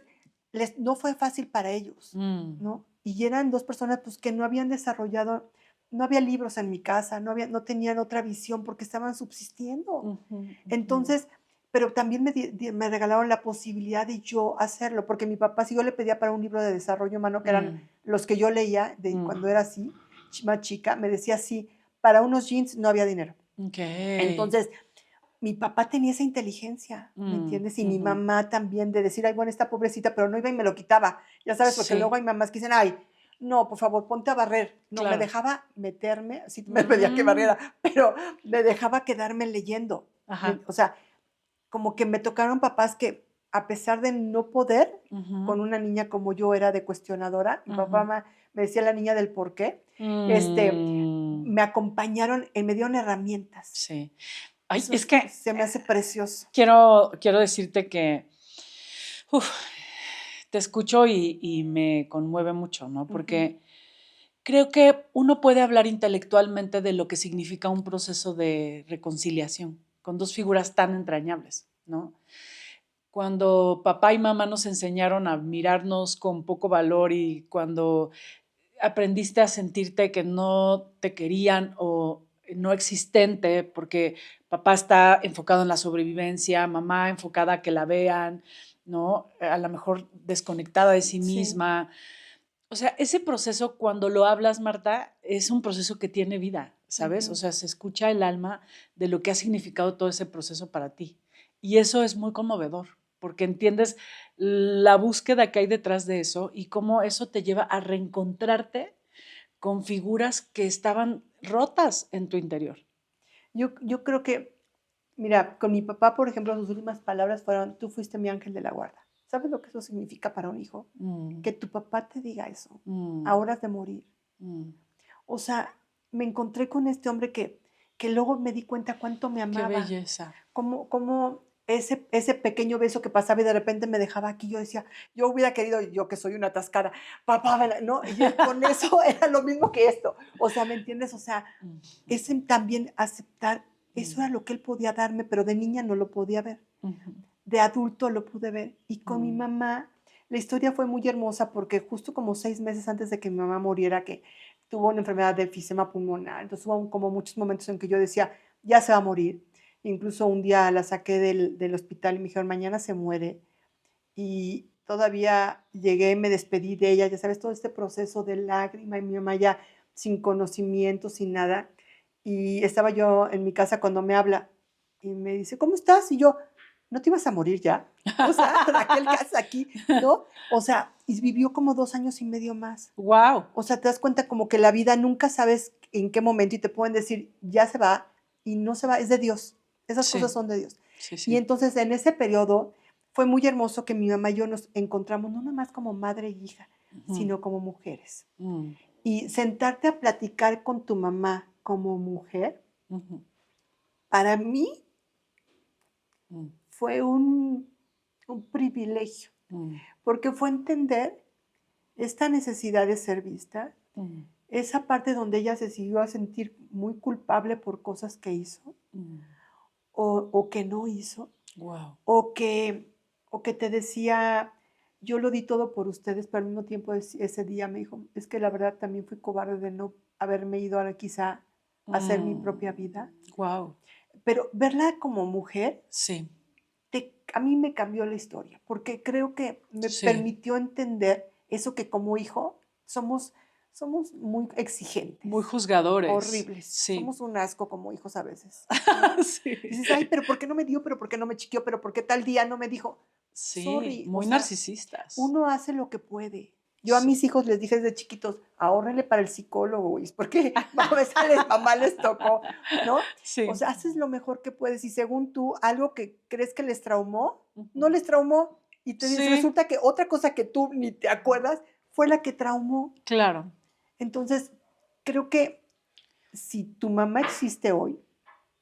les no fue fácil para ellos, Mm, ¿no? Y eran 2 personas, pues, que no habían desarrollado, no había libros en mi casa, no tenían otra visión porque estaban subsistiendo. ujú, ujú. Entonces, pero también me regalaron la posibilidad de yo hacerlo, porque mi papá, si yo le pedía para un libro de desarrollo humano, que eran Mm, los que yo leía de mm. cuando era así, más chica, me decía así: "Para unos jeans no había dinero". Okey. Entonces, mi papá tenía esa inteligencia, ¿me Mm, entiendes? Y mi ujú. mamá también de decir: "Ay, bueno, esta pobrecita", pero no iba y me lo quitaba, ya sabes, porque luego Sí, hay mamás que dicen: "Ay, no, por favor, ponte a barrer". No, me claro. dejaba meterme, sí me pedía que Mm, barriera, pero me dejaba quedarme leyendo, ajá. o sea, como que me tocaron papás que, a pesar de no poder, Ujú, con una niña como yo era de cuestionadora, mi papá ujú. me decía la niña del porqué, Mm, me acompañaron, me dieron herramientas. sí. Ay, Eso es que se me hace precioso. quiero decirte que, uf, te escucho y me conmueve mucho, ¿no? Ujú, Porque creo que uno puede hablar intelectualmente de lo que significa un proceso de reconciliación con 2 figuras tan entrañables, ¿no? Cuando papá y mamá nos enseñaron a mirarnos con poco valor y cuando aprendiste a sentirte que no te querían o no existente, porque papá está enfocado en la sobrevivencia, mamá enfocada a que la vean, ¿no? A lo mejor desconectada de sí sí, misma. O sea, ese proceso, cuando lo hablas, Marta, es un proceso que tiene vida, ¿sabes? O ujú. sea, se escucha el alma de lo que ha significado todo ese proceso para ti. Y eso es muy conmovedor, porque entiendes la búsqueda que hay detrás de eso y cómo eso te lleva a reencontrarte con figuras que estaban rotas en tu interior. Yo creo que, mira, con mi papá, por ejemplo, sus últimas palabras fueron: "Tú fuiste mi ángel de la guarda". ¿Sabes lo que eso significa para un hijo? Mm, Que tu papá te diga eso, a mm, horas de morir. mm. O sea, me encontré con este hombre que luego me di cuenta cuánto me Qué amaba, belleza. cómo ese pequeño beso que pasaba y de repente me dejaba aquí, yo decía, yo hubiera querido, yo que soy una atascada, papá, ¿no? Y con eso era lo mismo que esto. O sea, ¿me entiendes? O sea, Mm, ese también aceptar, eso mm, era lo que él podía darme, pero de niña no lo podía ver. ujú, De adulto lo pude ver. Y con mi mm, mamá, la historia fue muy hermosa porque justo como 6 meses antes de que mi mamá muriera, que tuvo una enfermedad de enfisema pulmonar, entonces hubo como muchos momentos en que yo decía: "Ya se va a morir". Incluso un día la saqué del hospital y me dijeron: "Mañana se muere". Y todavía llegué, me despedí de ella, ya sabes, todo este proceso de lágrima, y mi mamá ya sin conocimiento, sin nada. Y estaba yo en mi casa cuando me habla y me dice: "¿Cómo estás?". Y yo: "¿No te ibas a morir ya?". O sea, Raquel, ¿qué haces aquí? ¿No? O sea, y vivió como 2 años y medio más. Guau. O sea, te das cuenta como que la vida nunca sabes en qué momento y te pueden decir: "Ya se va", y no se va, es de Dios. Esas cosas Sí, son de Dios. sí, Y sí. entonces, en ese periodo, fue muy hermoso que mi mamá y yo nos encontramos, no nada más como madre y hija, Ujú, sino como mujeres. mm, Y sentarte a platicar con tu mamá como mujer, ujú, para mí mm, fue un privilegio, mm, porque fue entender esta necesidad de ser vista, mm, esa parte donde ella se siguió a sentir muy culpable por cosas que hizo mm. o que no hizo, Guau. o que, o que te decía, yo lo di todo por ustedes, pero al mismo tiempo ese día me dijo, es que la verdad también fui cobarde de no haberme ido ahora quizá a hacer mi propia vida. Guau. Pero verla como mujer, Sí, a mí me cambió la historia, porque creo que me sí. permitió entender eso que como hijo somos, somos muy exigentes. Muy juzgadores. Horribles. Sí. Somos un asco como hijos a veces, ¿no? Sí. Dices, ay, pero ¿por qué no me dio? ¿Pero por qué no me chiquió? ¿Pero por qué tal día no me dijo? Sí, Sorry, muy o sea, narcisistas. uno hace lo que puede. Yo a Sí. mis hijos les dije desde chiquitos, ahórrenle para el psicólogo, güey, porque a veces mamá les tocó, ¿no? Sí. O sea, haces lo mejor que puedes y según tú, algo que crees que les traumó, Ujú. no les traumó. Y te Sí. resulta que otra cosa que tú ni te acuerdas fue la que traumó. Claro. Entonces, creo que si tu mamá existe hoy,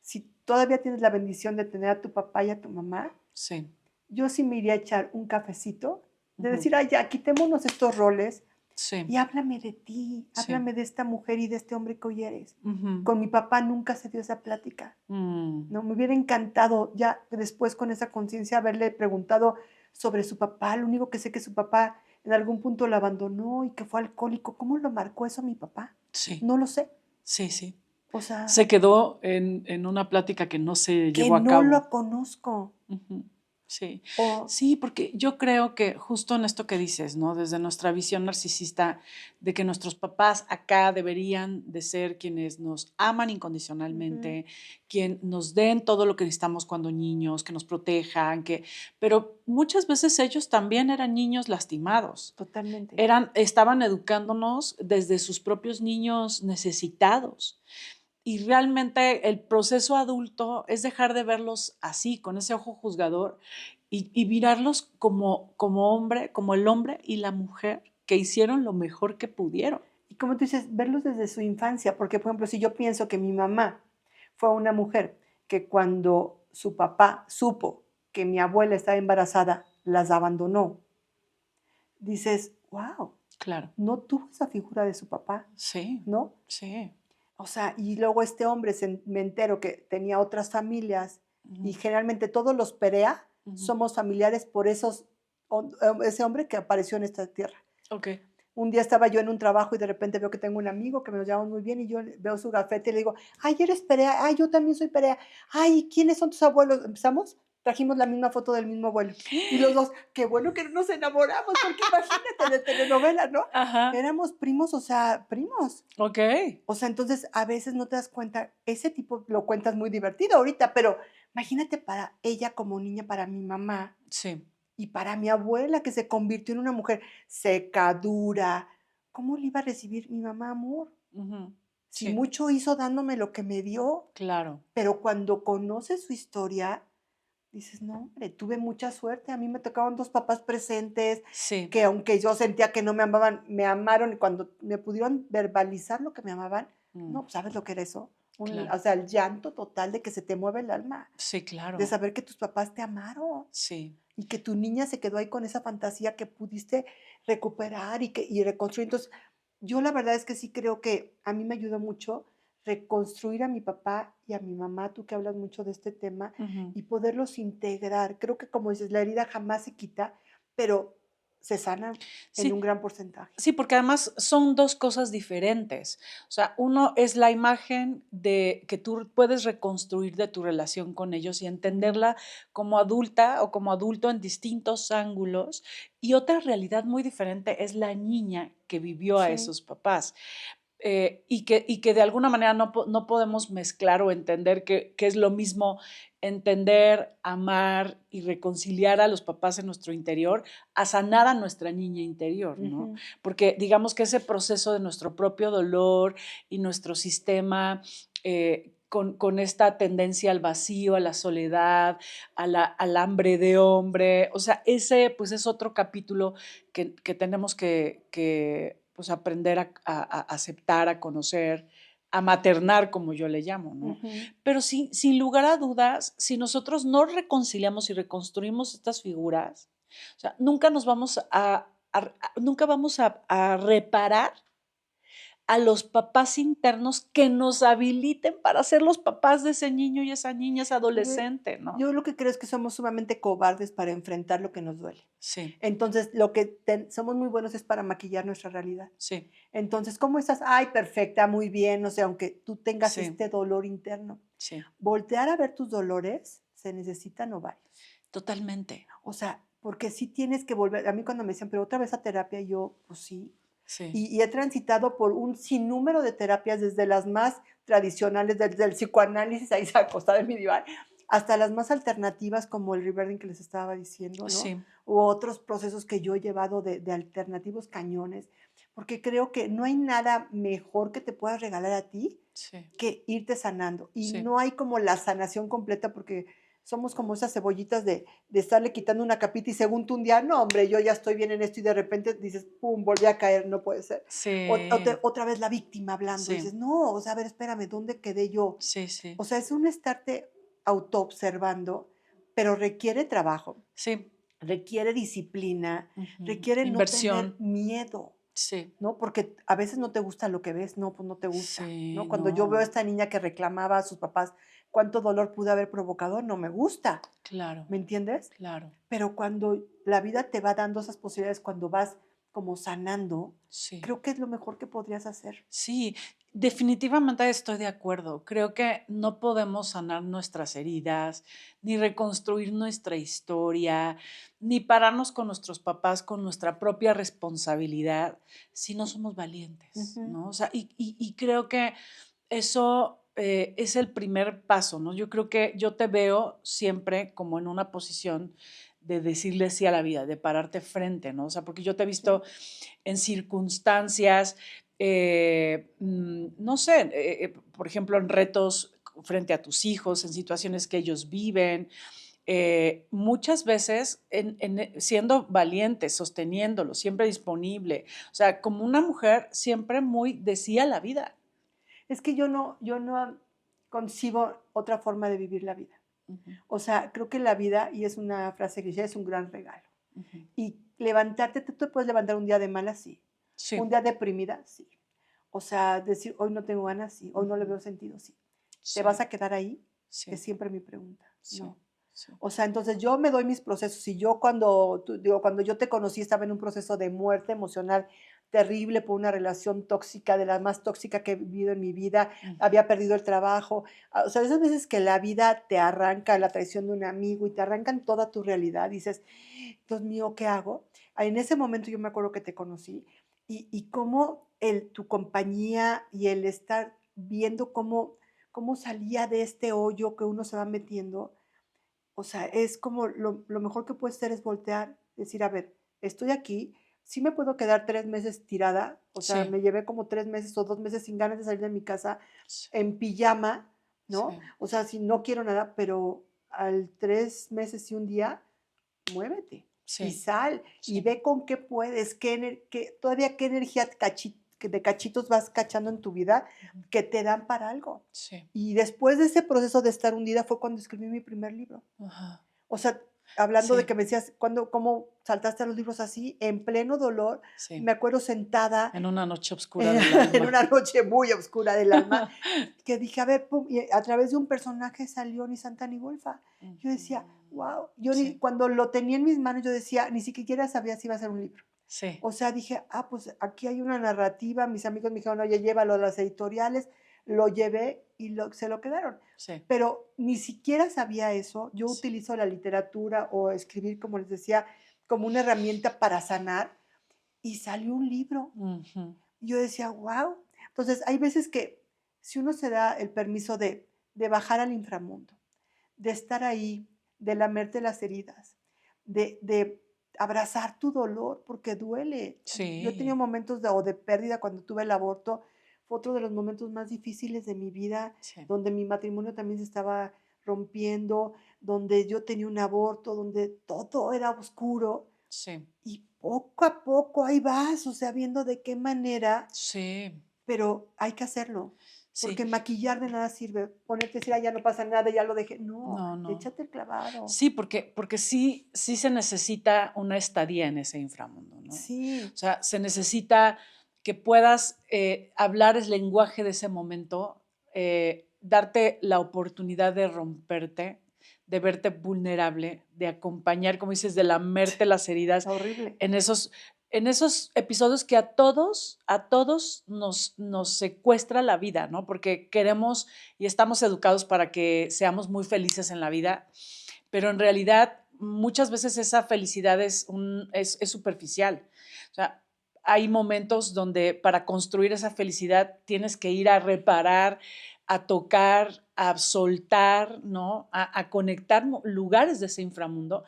si todavía tienes la bendición de tener a tu papá y a tu mamá, Sí. yo sí me iría a echar un cafecito, de Ujú. decir, ay, ya, quitémonos estos roles Sí. y háblame de ti, Sí. háblame de esta mujer y de este hombre que hoy eres. Ujú. Con mi papá nunca se dio esa plática. No, me hubiera encantado ya después con esa conciencia haberle preguntado sobre su papá. Lo único que sé que su papá en algún punto lo abandonó y que fue alcohólico. ¿Cómo lo marcó eso a mi papá? Sí. No lo sé. Sí, sí. O sea, Se quedó en una plática que no se que llevó a no cabo. lo conozco. Ujú. Sí. O, Sí, porque yo creo que justo en esto que dices, ¿no? Desde nuestra visión narcisista de que nuestros papás acá deberían de ser quienes nos aman incondicionalmente, quien nos den todo lo que necesitamos cuando niños, que nos protejan, pero muchas veces ellos también eran niños lastimados. totalmente. Estaban educándonos desde sus propios niños necesitados. Y realmente el proceso adulto es dejar de verlos así, con ese ojo juzgador, y mirarlos como hombre, como el hombre y la mujer que hicieron lo mejor que pudieron. Y como tú dices, verlos desde su infancia, porque por ejemplo, si yo pienso que mi mamá fue una mujer que cuando su papá supo que mi abuela estaba embarazada, las abandonó, dices, wow, Claro. no tuvo esa figura de su papá, Sí, ¿no? sí. O sea, y luego este hombre, me entero que tenía otras familias y Ujú, generalmente todos los Perea ujú. somos familiares por ese hombre que apareció en esta tierra. Ok. Un día estaba yo en un trabajo y de repente veo que tengo un amigo que me lo llama muy bien y yo veo su gafete y le digo, ay, eres Perea, ay, yo también soy Perea, ay, ¿quiénes son tus abuelos? Empezamos, trajimos la misma foto del mismo abuelo. Y los dos, qué bueno que no nos enamoramos, porque imagínate de telenovela, ¿no? Ajá. Éramos primos, o sea, primos. Ok. O sea, entonces a veces no te das cuenta, ese tipo lo cuentas muy divertido ahorita, pero imagínate para ella como niña, para mi mamá, Sí. y para mi abuela, que se convirtió en una mujer seca, dura, ¿cómo le iba a recibir mi mamá amor? Ujú. Si Sí. mucho hizo dándome lo que me dio, Claro. pero cuando conoces su historia, dices, no, hombre, tuve mucha suerte. A mí me tocaban dos papás presentes, Sí. que aunque yo sentía que no me amaban, me amaron y cuando me pudieron verbalizar lo que me amaban, Mm, no, ¿sabes lo que era eso? Claro. O sea, el llanto total de que se te mueve el alma, Sí, de claro. saber que tus papás te amaron. Sí. Y que tu niña se quedó ahí con esa fantasía que pudiste recuperar y reconstruir. Entonces, yo la verdad es que sí creo que a mí me ayudó mucho reconstruir a mi papá y a mi mamá, tú que hablas mucho de este tema, Ujú. y poderlos integrar. Creo que como dices, la herida jamás se quita, pero se sana en un Sí. gran porcentaje. Sí, porque además son 2 cosas diferentes. O sea, uno es la imagen de que tú puedes reconstruir de tu relación con ellos y entenderla como adulta o como adulto en distintos ángulos, y otra realidad muy diferente es la niña que vivió a Sí. esos papás. Y que de alguna manera no podemos mezclar o entender que es lo mismo entender, amar y reconciliar a los papás en nuestro interior, a sanar a nuestra niña interior, ¿no? Ujú. Porque digamos que ese proceso de nuestro propio dolor y nuestro sistema con esta tendencia al vacío, a la soledad, al hambre de hombre, o sea, ese pues es otro capítulo que tenemos que pues, aprender a aceptar, a conocer, a maternar, como yo le llamo, ¿no? Ujú. Pero sin lugar a dudas, si nosotros no reconciliamos y reconstruimos estas figuras, o sea, nunca nos vamos nunca vamos a reparar a los papás internos que nos habiliten para ser los papás de ese niño y esa niña, ese Porque adolescente, ¿no? yo lo que creo es que somos sumamente cobardes para enfrentar lo que nos duele. Sí, Entonces, lo que somos muy buenos es para maquillar nuestra realidad. sí, Entonces, ¿cómo estás? Ay, perfecta, muy bien, o sea, aunque tú tengas sí, este dolor interno. sí, Voltear a ver tus dolores, se necesitan ovarios. totalmente. O sea, porque sí tienes que volver. A mí cuando me decían, pero otra vez a terapia, yo, pues sí. Sí. Y he transitado por un sinnúmero de terapias, desde las más tradicionales, desde el psicoanálisis, ahí acostada en mi diván, hasta las más alternativas, como el rebirthing que les estaba diciendo, ¿no? Sí. U otros procesos que yo he llevado de alternativos cañones, porque creo que no hay nada mejor que te puedas regalar a ti Sí. que irte sanando. Y Sí. no hay como la sanación completa, porque somos como esas cebollitas de estarle quitando una capita y según tú un día, no, hombre, yo ya estoy bien en esto y de repente dices, pum, volví a caer, no puede ser. Sí. Otra vez la víctima hablando, Sí. dices, no, o sea, a ver, espérame, ¿dónde quedé yo? Sí. Sí. O sea, es un estarte autoobservando, pero requiere trabajo, Sí. requiere disciplina, Ujú. requiere no tener Inversión. miedo. Sí. ¿No? Porque a veces no te gusta lo que ves, no, pues no te gusta, Sí, ¿no? Cuando yo veo a no. esta niña que reclamaba a sus papás cuánto dolor pudo haber provocado, no me gusta, Claro, ¿me entiendes? claro. Pero cuando la vida te va dando esas posibilidades, cuando vas como sanando, Sí. creo que es lo mejor que podrías hacer. Sí, definitivamente estoy de acuerdo. Creo que no podemos sanar nuestras heridas, ni reconstruir nuestra historia, ni pararnos con nuestros papás con nuestra propia responsabilidad si no somos valientes, Ujú. ¿no? O sea, y creo que eso es el primer paso, ¿no? Yo creo que yo te veo siempre como en una posición de decirle sí a la vida, de pararte frente, ¿no? O sea, porque yo te he Sí. visto en circunstancias, no sé, por ejemplo, en retos frente a tus hijos, en situaciones que ellos viven, muchas veces siendo valiente, sosteniéndolo, siempre disponible, o sea, como una mujer siempre muy decía la vida. Es que yo no concibo otra forma de vivir la vida. Ujú, O sea, creo que la vida, y es una frase cliché, es un gran regalo. ujú. Y levantarte, tú te puedes levantar un día de mala, sí. Un Sí, día deprimida, sí. O sea, decir, hoy no tengo ganas, sí. Hoy no le ujú. veo sentido, sí. ¿Te vas Sí, a quedar ahí? Es sí, siempre mi pregunta. sí, No. sí, O sea, entonces yo me doy mis procesos. Y yo cuando yo te conocí estaba en un proceso de muerte emocional terrible por una relación tóxica, de la más tóxica que he vivido en mi vida. ujú, Había perdido el trabajo. O sea, esas veces que la vida te arranca la traición de un amigo y te arrancan toda tu realidad. Dices, Dios mío, ¿qué hago? En ese momento yo me acuerdo que te conocí y cómo tu compañía y el estar viendo cómo salía de este hoyo que uno se va metiendo, o sea, es como lo mejor que puedes hacer es voltear, decir, a ver, estoy aquí, sí me puedo quedar 3 meses tirada, o sea, sí, me llevé como 3 meses o 2 meses sin ganas de salir de mi casa sí, en pijama, ¿no? sí, O sea, si no quiero nada, pero al 3 meses y un día, muévete y sí, sal y sí, ve con qué puedes, todavía qué energía de cachitos vas cachando en tu vida ujú, que te dan para algo. sí, Y después de ese proceso de estar hundida fue cuando escribí mi primer libro. ajá, O sea, hablando de sí, que me decías, ¿cómo saltaste a los libros así? En pleno dolor, sí, me acuerdo sentada en una noche oscura en, del en alma. una noche muy oscura del alma, que dije, a ver, pum, y a través de un personaje salió ni Santa ni Golfa. Yo Ujú, decía, wow, sí, cuando lo tenía en mis manos, yo decía, ni siquiera sabía si iba a ser un libro. sí, O sea, dije, pues aquí hay una narrativa, mis amigos me dijeron, oye, llévalo a las editoriales, lo llevé y se lo quedaron. sí, Pero ni siquiera sabía eso. Yo sí, utilizo la literatura o escribir, como les decía, como una herramienta para sanar y salió un libro. ujú, Y yo decía, wow. Entonces, hay veces que si uno se da el permiso de bajar al inframundo, de estar ahí, de lamerte las heridas, de abrazar tu dolor, porque duele. Yo he tenido sí, momentos de pérdida cuando tuve el aborto. Fue otro de los momentos más difíciles de mi vida, sí, donde mi matrimonio también se estaba rompiendo, donde yo tenía un aborto, donde todo era oscuro. sí, Y poco a poco ahí vas, o sea, viendo de qué manera, sí, pero hay que hacerlo, sí, porque maquillar de nada sirve. Ponerte a decir, ya no pasa nada, ya lo dejé. No, no, no. échate el clavado. Sí, porque sí, sí se necesita una estadía en ese inframundo, ¿no? O Sí, sea, se necesita que puedas hablar el lenguaje de ese momento, darte la oportunidad de romperte, de verte vulnerable, de acompañar, como dices, de lamerte las heridas horrible. en esos episodios que a todos nos secuestra la vida, ¿no? Porque queremos y estamos educados para que seamos muy felices en la vida, pero en realidad muchas veces esa felicidad es superficial. O sea, hay momentos donde para construir esa felicidad tienes que ir a reparar, a tocar, a soltar, ¿no? A conectar lugares de ese inframundo,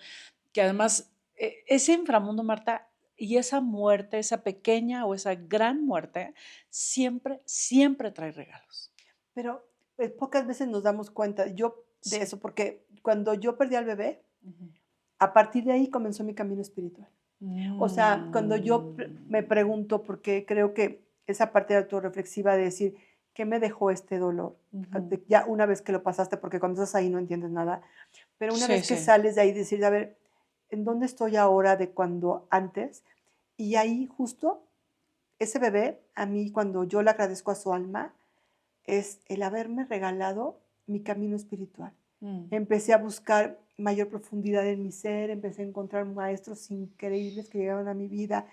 que además ese inframundo, Marta, y esa muerte, esa pequeña o esa gran muerte, siempre, siempre trae regalos. Pero pocas veces nos damos cuenta de eso, porque cuando yo perdí al bebé, a partir de ahí comenzó mi camino espiritual. O sea, cuando yo me pregunto, porque creo que esa parte de autorreflexiva de decir, ¿qué me dejó este dolor? Ya una vez que lo pasaste, porque cuando estás ahí no entiendes nada, pero una vez que sales de ahí, decir, a ver, ¿en dónde estoy ahora de cuando antes? Y ahí justo ese bebé, a mí cuando yo le agradezco a su alma, es el haberme regalado mi camino espiritual. Empecé a buscar mayor profundidad en mi ser, empecé a encontrar maestros increíbles que llegaron a mi vida,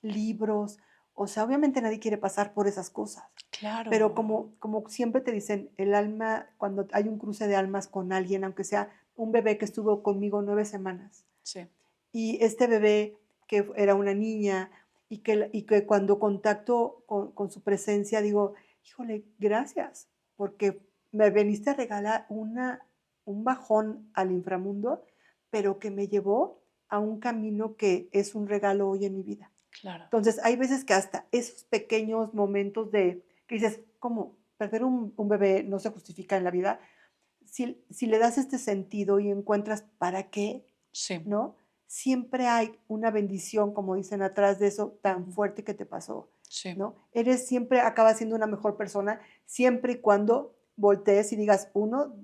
libros. O sea, obviamente nadie quiere pasar por esas cosas. Claro. Pero como siempre te dicen, el alma, cuando hay un cruce de almas con alguien, aunque sea un bebé que estuvo conmigo 9 semanas, sí. Y este bebé que era una niña y que cuando contacto con su presencia digo, híjole, gracias, porque me veniste a regalar un bajón al inframundo, pero que me llevó a un camino que es un regalo hoy en mi vida. Claro. Entonces, hay veces que hasta esos pequeños momentos que dices, ¿cómo? Perder un bebé no se justifica en la vida. Si le das este sentido y encuentras para qué, sí. ¿no? Siempre hay una bendición, como dicen, atrás de eso tan fuerte que te pasó, sí. ¿no? Siempre acabas siendo una mejor persona, siempre y cuando voltees y digas, uno,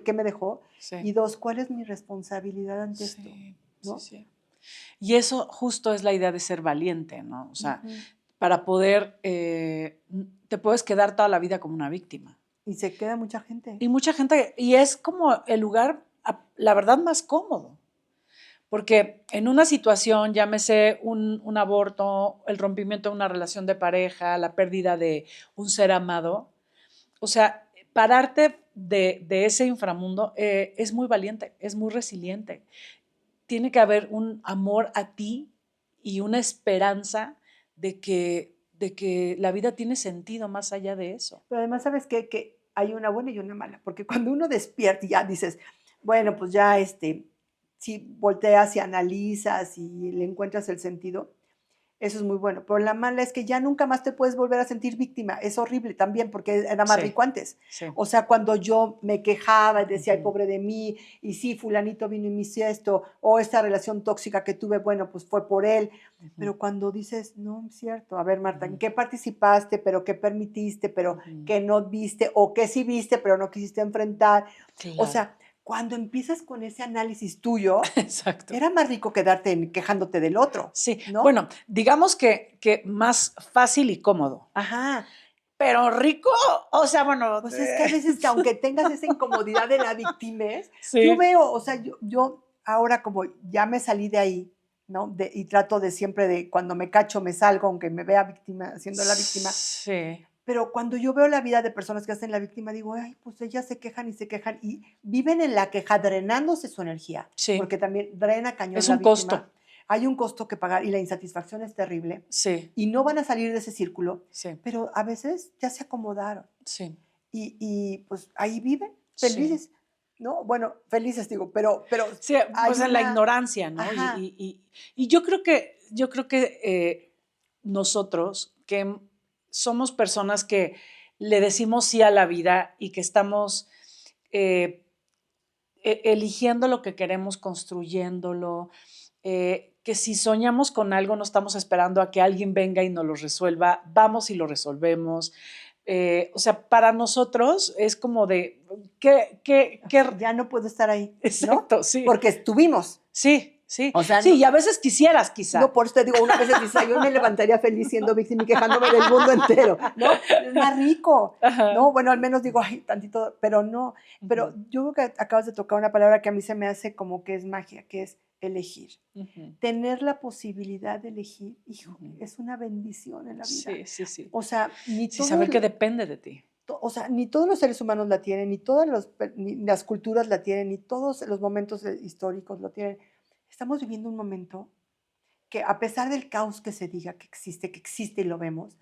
¿qué me dejó? Sí. Y dos, ¿cuál es mi responsabilidad ante esto? ¿no? Sí. Y eso justo es la idea de ser valiente, ¿no? O sea, para poder, te puedes quedar toda la vida como una víctima. Y se queda mucha gente. Y mucha gente, y es como el lugar, la verdad, más cómodo. Porque en una situación, llámese un aborto, el rompimiento de una relación de pareja, la pérdida de un ser amado, o sea, pararte de ese inframundo es muy valiente, es muy resiliente. Tiene que haber un amor a ti y una esperanza de que la vida tiene sentido más allá de eso. Pero además, ¿sabes qué? Que hay una buena y una mala, porque cuando uno despierta y ya dices, bueno, pues ya si volteas y analizas y le encuentras el sentido, eso es muy bueno. Pero la mala es que ya nunca más te puedes volver a sentir víctima. Es horrible también porque era más rico antes. Sí. O sea, cuando yo me quejaba y decía, ay, pobre de mí, y sí, fulanito vino y me hizo esto, o esta relación tóxica que tuve, bueno, pues fue por él. Pero cuando dices, no, es cierto, a ver, Marta, ¿en qué participaste, pero qué permitiste, pero qué no viste, o qué sí viste, pero no quisiste enfrentar? Claro. O sea, cuando empiezas con ese análisis tuyo, exacto, era más rico quedarte quejándote del otro. Sí, ¿no? Bueno, digamos que más fácil y cómodo. Ajá. Pero rico, o sea, bueno. Pues es que a veces, que aunque tengas esa incomodidad de la victimez, sí. yo veo, o sea, yo ahora como ya me salí de ahí, ¿no? Y trato de siempre de, cuando me cacho, me salgo, aunque me vea víctima, siendo la víctima. Sí. Pero cuando yo veo la vida de personas que hacen la víctima, digo, ay, pues ellas se quejan y viven en la queja, drenándose su energía. Sí. Porque también drena cañón es la un víctima. Costo. Hay un costo que pagar y la insatisfacción es terrible. Sí. Y no van a salir de ese círculo. Sí. Pero a veces ya se acomodaron. Sí. Y pues ahí viven felices. Sí. ¿No? Bueno, felices digo, pero sí, pues en la ignorancia, ¿no? Y yo creo que nosotros, que somos personas que le decimos sí a la vida y que estamos eligiendo lo que queremos, construyéndolo, que si soñamos con algo no estamos esperando a que alguien venga y nos lo resuelva, vamos y lo resolvemos. O sea, para nosotros es como de, ya no puedo estar ahí, exacto, ¿no? Sí. Porque estuvimos. Sí. O sea, sí, y a veces quisieras, quizá. No, por eso te digo, una vez dice, yo me levantaría feliz siendo víctima y quejándome del mundo entero, ¿no? Es más rico, ¿no? Bueno, al menos digo, ay, tantito, pero no. Pero yo creo que acabas de tocar una palabra que a mí se me hace como que es magia, que es elegir. Tener la posibilidad de elegir, hijo, es una bendición en la vida. Sí. O sea, saber que depende de ti. O sea, ni todos los seres humanos la tienen, ni las culturas la tienen, ni todos los momentos históricos lo tienen. Estamos viviendo un momento que a pesar del caos que se diga que existe y lo vemos,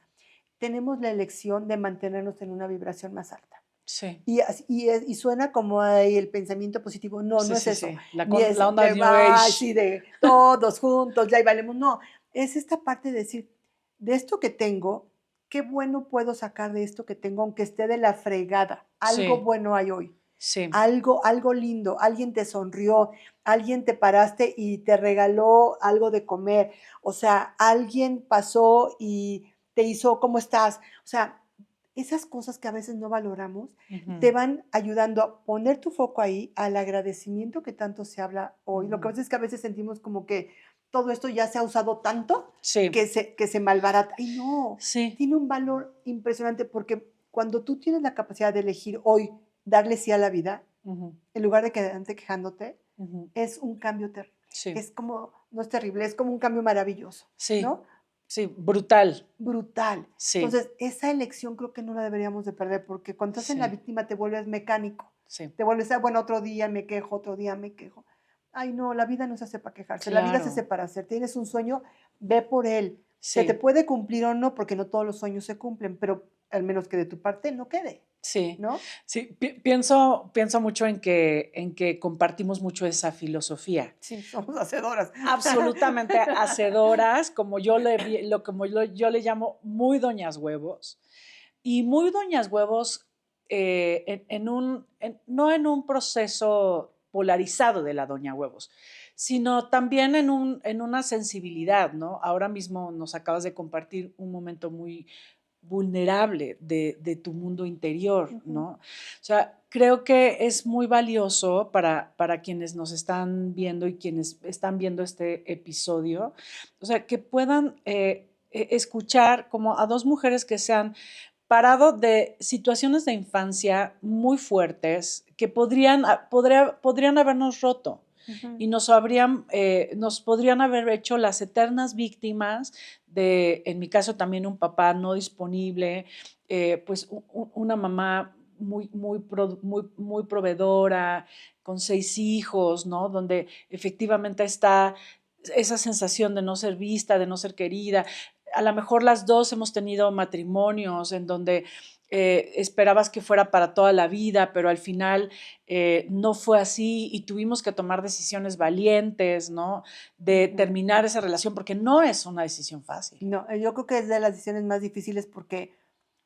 tenemos la elección de mantenernos en una vibración más alta. Sí. Y suena como ahí el pensamiento positivo. No, Sí, no es sí, eso. sí. Ni es La onda de, New ay, Age. sí, de todos juntos, ya y valemos. No, es esta parte de decir, de esto que tengo, qué bueno puedo sacar de esto que tengo, aunque esté de la fregada. Algo Sí, bueno hay hoy. sí, Algo lindo, alguien te sonrió, alguien te paraste y te regaló algo de comer, o sea, alguien pasó y te hizo, ¿cómo estás? O sea, esas cosas que a veces no valoramos te ujú, van ayudando a poner tu foco ahí, al agradecimiento que tanto se habla hoy. Lo que ujú. pasa es que a veces sentimos como que todo esto ya se ha usado tanto Sí, que se malbarata. Y no, sí, tiene un valor impresionante porque cuando tú tienes la capacidad de elegir hoy darle sí a la vida, ujú, en lugar de quedarte quejándote, ujú. es un cambio terrible. Sí, Es como, no es terrible, es como un cambio maravilloso, sí, ¿no? sí, brutal. Brutal. Sí, Entonces, esa elección creo que no la deberíamos de perder, porque cuando estás en la sí, víctima te vuelves mecánico. sí, Te vuelves, bueno, otro día me quejo, otro día me quejo. Ay, no, la vida no se hace para quejarse, la vida se hace claro. para hacer. Tienes un sueño, ve por él. Se te Sí, puede cumplir o no, porque no todos los sueños se cumplen, pero al menos que de tu parte no quede, sí, ¿no? sí. Pienso mucho en que compartimos mucho esa filosofía. Sí, somos hacedoras. Absolutamente hacedoras, como yo le llamo muy doñas huevos. Y muy doñas huevos no en un proceso polarizado de la doña huevos, sino también en una sensibilidad, ¿no? Ahora mismo nos acabas de compartir un momento muy vulnerable de tu mundo interior, Ujú, ¿no? O sea, creo que es muy valioso para quienes nos están viendo y quienes están viendo este episodio, o sea, que puedan escuchar como a dos mujeres que se han parado de situaciones de infancia muy fuertes que podrían habernos roto ujú. y nos podrían haber hecho las eternas víctimas de, en mi caso también un papá no disponible, pues una mamá muy proveedora, con 6 hijos, ¿no? Donde efectivamente está esa sensación de no ser vista, de no ser querida. A lo mejor las dos hemos tenido matrimonios en donde esperabas que fuera para toda la vida, pero al final no fue así y tuvimos que tomar decisiones valientes, ¿no? De Ujú. terminar esa relación, porque no es una decisión fácil. No, yo creo que es de las decisiones más difíciles porque,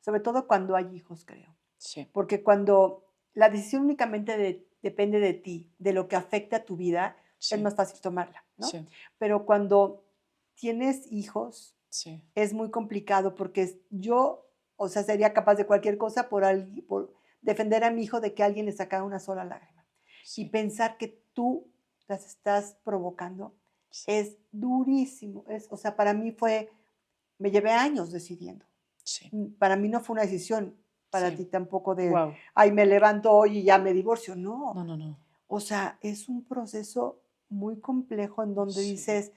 sobre todo cuando hay hijos, creo. Sí, Porque cuando la decisión únicamente depende de ti, de lo que afecta a tu vida, es sí, más fácil tomarla, ¿no? sí, Pero cuando tienes hijos, sí, es muy complicado porque yo, o sea, sería capaz de cualquier cosa por defender a mi hijo de que alguien le sacara una sola lágrima. Y sí, pensar que tú las estás provocando sí, es durísimo. O sea, para mí me llevé años decidiendo. sí, Para mí no fue una decisión, para sí. ti tampoco de, Wow. ay, me levanto hoy y ya me divorcio. No, No, no, no. o sea, es un proceso muy complejo en donde Sí. dices,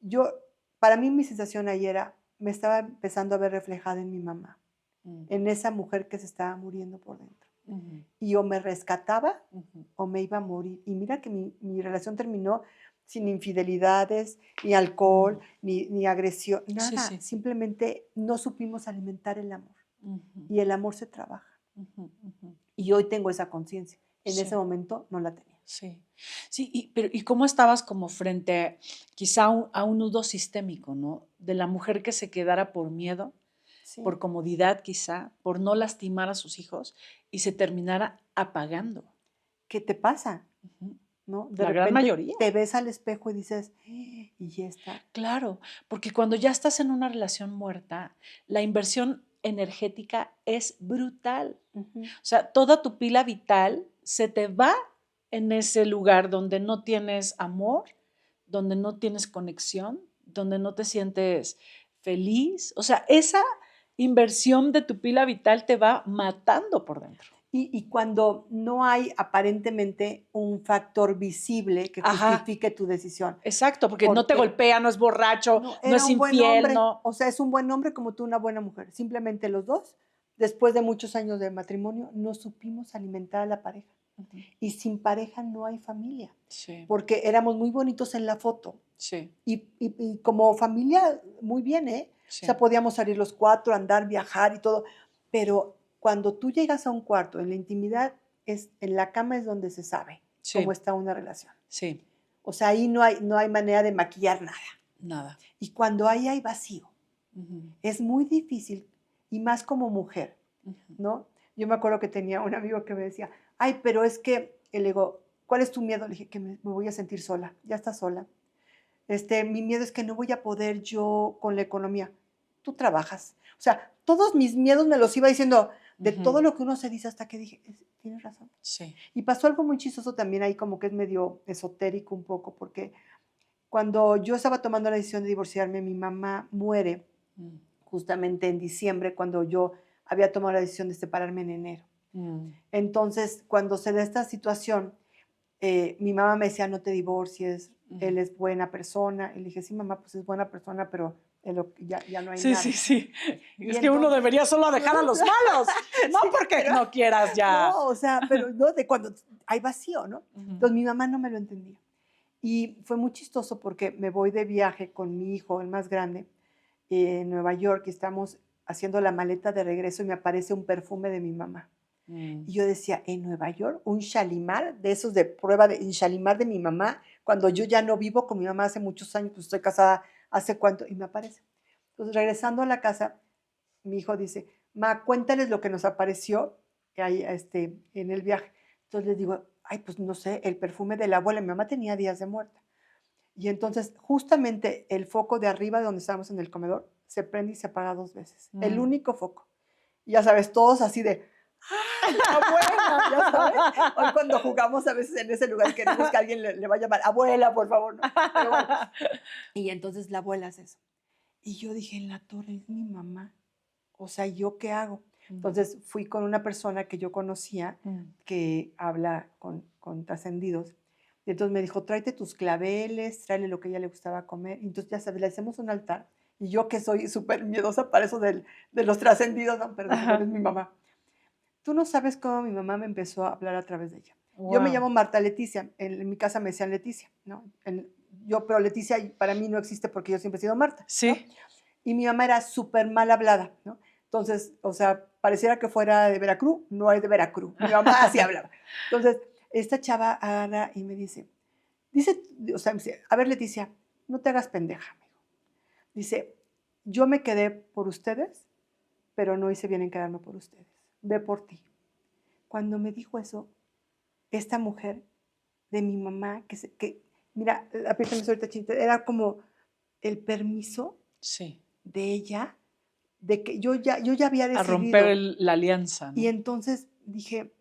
yo, para mí mi sensación ayer era, me estaba empezando a ver reflejada en mi mamá, Mm, en esa mujer que se estaba muriendo por dentro. ujú, Y o me rescataba ujú, o me iba a morir. Y mira que mi relación terminó sin infidelidades, ni alcohol, mm. ni agresión, Sí, nada. sí. Simplemente no supimos alimentar el amor. Ujú, Y el amor se trabaja. ujú, ujú. Y hoy tengo esa conciencia. En ese Sí. momento no la tenía. Sí, sí, pero ¿y cómo estabas como frente quizá a un nudo sistémico, ¿no? De la mujer que se quedara por miedo, Sí. por comodidad quizá, por no lastimar a sus hijos y se terminara apagando. ¿Qué te pasa? Ujú. ¿No? De La gran repente mayoría. te ves al espejo y dices, y ya está. Claro, porque cuando ya estás en una relación muerta, la inversión energética es brutal. Ujú. O sea, toda tu pila vital se te va en ese lugar donde no tienes amor, donde no tienes conexión, donde no te sientes feliz. O sea, esa inversión de tu pila vital te va matando por dentro. Y cuando no hay aparentemente un factor visible que Ajá, justifique tu decisión, exacto, porque no te porque golpea, no es borracho, no, no era es un buen infiel, hombre, no. o sea, es un buen hombre como tú, una buena mujer. Simplemente los dos, después de muchos años de matrimonio, no supimos alimentar a la pareja. Ujú. Y sin pareja no hay familia, Sí, porque éramos muy bonitos en la foto. sí, Y como familia, muy bien, ¿eh? O sea, sí, podíamos salir los 4, andar, viajar y todo, pero cuando tú llegas a un cuarto, en la intimidad, en la cama es donde se sabe cómo sí, está una relación. sí, O sea, ahí no hay manera de maquillar nada. nada. Y cuando hay vacío. Ujú, Es muy difícil, y más como mujer, ujú, ¿no? Yo me acuerdo que tenía un amigo que me decía, ay, pero es que, y le digo, ¿cuál es tu miedo? Le dije, que me voy a sentir sola, ya estás sola. Mi miedo es que no voy a poder yo con la economía. Tú trabajas. O sea, todos mis miedos me los iba diciendo de todo ujú, lo que uno se dice hasta que dije, tienes razón. sí. Y pasó algo muy chistoso también ahí, como que es medio esotérico un poco, porque cuando yo estaba tomando la decisión de divorciarme, mi mamá muere Mm, justamente en diciembre, cuando yo había tomado la decisión de separarme en enero. mm, Entonces, cuando se da esta situación, mi mamá me decía, no te divorcies, ujú. él es buena persona. Y le dije, sí, mamá, pues es buena persona, pero ya no hay Sí, sí, nada. sí. Y Es que uno entonces, debería solo dejar a los malos, no sí, porque pero no quieras ya. no, o sea, pero no, de cuando hay vacío, ¿no? Ujú, Entonces mi mamá no me lo entendía. Y fue muy chistoso porque me voy de viaje con mi hijo, el más grande, en Nueva York, y estamos haciendo la maleta de regreso y me aparece un perfume de mi mamá. mm, Y yo decía, en Nueva York, un Shalimar, de esos de prueba, un Shalimar de mi mamá, cuando yo ya no vivo con mi mamá hace muchos años, pues estoy casada hace cuánto, y me aparece. Entonces, regresando a la casa, mi hijo dice, ma, cuéntales lo que nos apareció ahí, en el viaje. Entonces les digo, ay, pues no sé, el perfume de la abuela, mi mamá tenía días de muerta. Y entonces, justamente el foco de arriba de donde estábamos en el comedor se prende y se apaga 2 veces. El mm. único foco. Y ya sabes, todos así de, ¡ay, abuela! Ya sabes. Hoy cuando jugamos a veces en ese lugar queremos que alguien le vaya a llamar, abuela, por favor, ¿no? Pero bueno, y entonces la abuela hace eso. Y yo dije, en la torre es mi mamá. O sea, ¿yo qué hago? Mm, Entonces fui con una persona que yo conocía mm. que habla con trascendidos. Y entonces me dijo, tráete tus claveles, tráele lo que a ella le gustaba comer. Y entonces, ya sabes, le hacemos un altar. Y yo que soy súper miedosa para eso de los trascendidos, ¿no? Pero dije, bueno, es Ajá. mi mamá. Tú no sabes cómo mi mamá me empezó a hablar a través de ella. Yo me Wow. llamo Marta Leticia, en mi casa me decían Leticia, ¿no? Pero Leticia para mí no existe porque yo siempre he sido Marta, ¿no? Sí. Y mi mamá era súper mal hablada, ¿no? Entonces, o sea, pareciera que fuera de Veracruz, no es de Veracruz. Mi mamá así hablaba. Entonces, esta chava agarra y me dice, o sea, me dice, a ver, Leticia, no te hagas pendeja, amigo. Dice, yo me quedé por ustedes, pero no hice bien en quedarme por ustedes. Ve por ti. Cuando me dijo eso, esta mujer de mi mamá, mira, apriétame ahorita, chinita, era como el permiso Sí. de ella, de que yo ya había A romper decidido. la alianza, Y ¿no? entonces dije,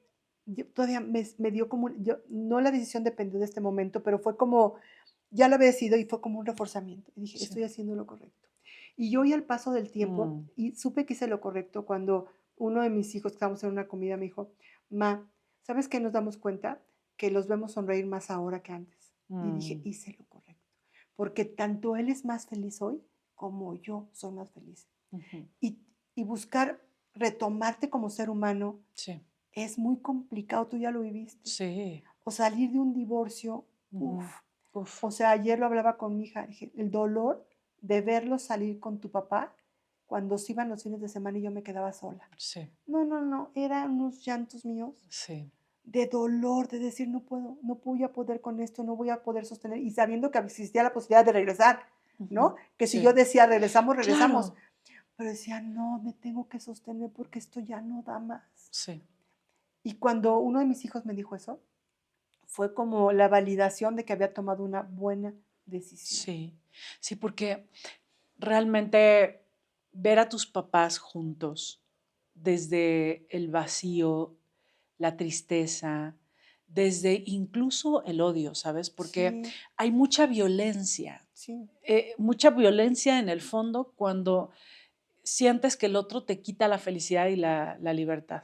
todavía me dio como, no la decisión dependió de este momento, pero fue como, ya lo había decidido y fue como un reforzamiento. Y dije, Sí. estoy haciendo lo correcto. Y yo, y al paso del tiempo, Mm, y supe que hice lo correcto cuando uno de mis hijos, que estábamos en una comida, me dijo, ma, ¿sabes qué nos damos cuenta? Que los vemos sonreír más ahora que antes. Y dije, mm, hice lo correcto. Porque tanto él es más feliz hoy como yo soy más feliz. ujú. Y, y buscar retomarte como ser humano Sí. es muy complicado, tú ya lo viviste. Sí. O salir de un divorcio, uff. Ujú. Uf. O sea, ayer lo hablaba con mi hija, dije, el dolor de verlo salir con tu papá cuando se iban los fines de semana y yo me quedaba sola. Sí. No, no, no, eran unos llantos míos Sí. de dolor, de decir, no puedo, no voy a poder con esto, no voy a poder sostener, y sabiendo que existía la posibilidad de regresar, Ujú. ¿no? Que si yo Sí. decía, regresamos, regresamos, Claro. pero decía, no, me tengo que sostener porque esto ya no da más. Sí. Y cuando uno de mis hijos me dijo eso, fue como la validación de que había tomado una buena decisión. Sí. Sí, porque realmente ver a tus papás juntos desde el vacío, la tristeza, desde incluso el odio, ¿sabes? Porque Sí, hay sí, mucha violencia en el fondo cuando sientes que el otro te quita la felicidad y la libertad.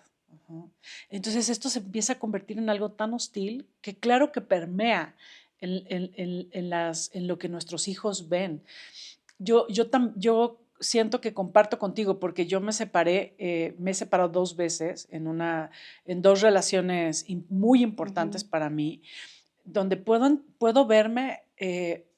Ujú. Entonces esto se empieza a convertir en algo tan hostil que claro que permea en lo que nuestros hijos ven. Yo siento que comparto contigo porque yo me separé, me he separado 2 veces en 2 relaciones muy importantes Ujú. para mí, donde puedo verme,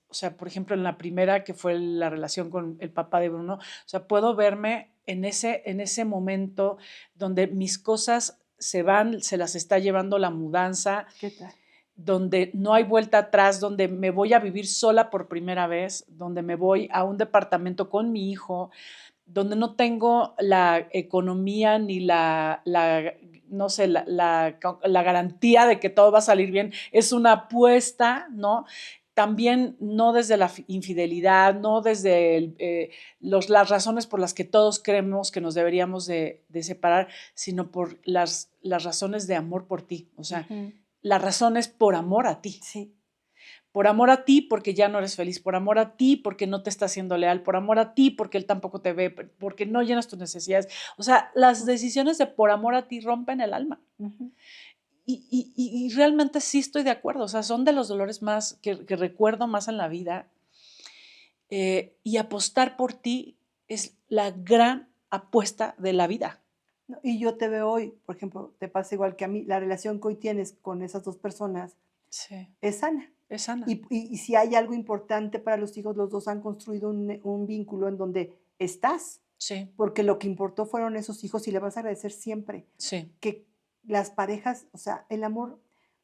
o sea, por ejemplo, en la primera, que fue la relación con el papá de Bruno, o sea, puedo verme en ese momento donde mis cosas se van, se las está llevando la mudanza, ¿Qué tal? donde no hay vuelta atrás, donde me voy a vivir sola por primera vez, donde me voy a un departamento con mi hijo, donde no tengo la economía ni no sé, la garantía de que todo va a salir bien. Es una apuesta, ¿no? También no desde la infidelidad, no desde las razones por las que todos creemos que nos deberíamos de separar, sino por las razones de amor por ti. O sea, Ujú. las razones por amor a ti. Sí. Por amor a ti, porque ya no eres feliz. Por amor a ti, porque no te está siendo leal. Por amor a ti, porque él tampoco te ve. Porque no llenas tus necesidades. O sea, las decisiones de por amor a ti rompen el alma. Ujú. Y realmente sí estoy de acuerdo. O sea, son de los dolores más que recuerdo más en la vida. Y apostar por ti es la gran apuesta de la vida. No, y yo te veo hoy, por ejemplo, te pasa igual que a mí, la relación que hoy tienes con esas 2 personas Sí, es sana. es sana. Y si hay algo importante para los hijos, los 2 han construido un vínculo en donde estás, Sí, porque lo que importó fueron esos hijos y le vas a agradecer siempre sí, que las parejas, o sea, el amor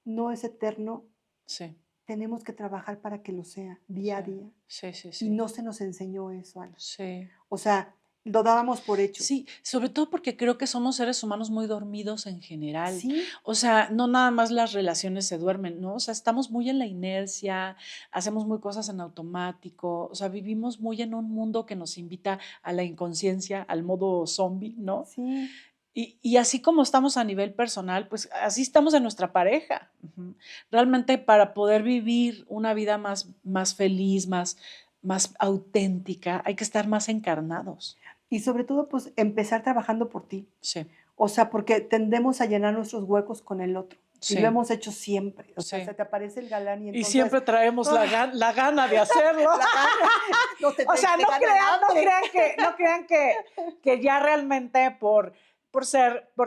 no es eterno, sí, tenemos que trabajar para que lo sea día a sí, día. sí, sí, Y sí, no se nos enseñó eso, Ana. sí. O sea, lo dábamos por hecho. Sí, sobre todo porque creo que somos seres humanos muy dormidos en general. Sí, O sea, no nada más las relaciones se duermen, ¿no? O sea, estamos muy en la inercia, hacemos muy cosas en automático, o sea, vivimos muy en un mundo que nos invita a la inconsciencia, al modo zombie, ¿no? sí. Y así como estamos a nivel personal, pues así estamos en nuestra pareja. Ujú. Realmente para poder vivir una vida más feliz, más auténtica, hay que estar más encarnados. Y sobre todo, pues, empezar trabajando por ti. Sí, O sea, porque tendemos a llenar nuestros huecos con el otro, y lo sí. hemos hecho siempre. O sea, Sí. se te aparece el galán y Y entonces, siempre traemos ¡ah!, la gana de hacerlo. la gana, no O sea, te gana el no hambre. crean que ya realmente por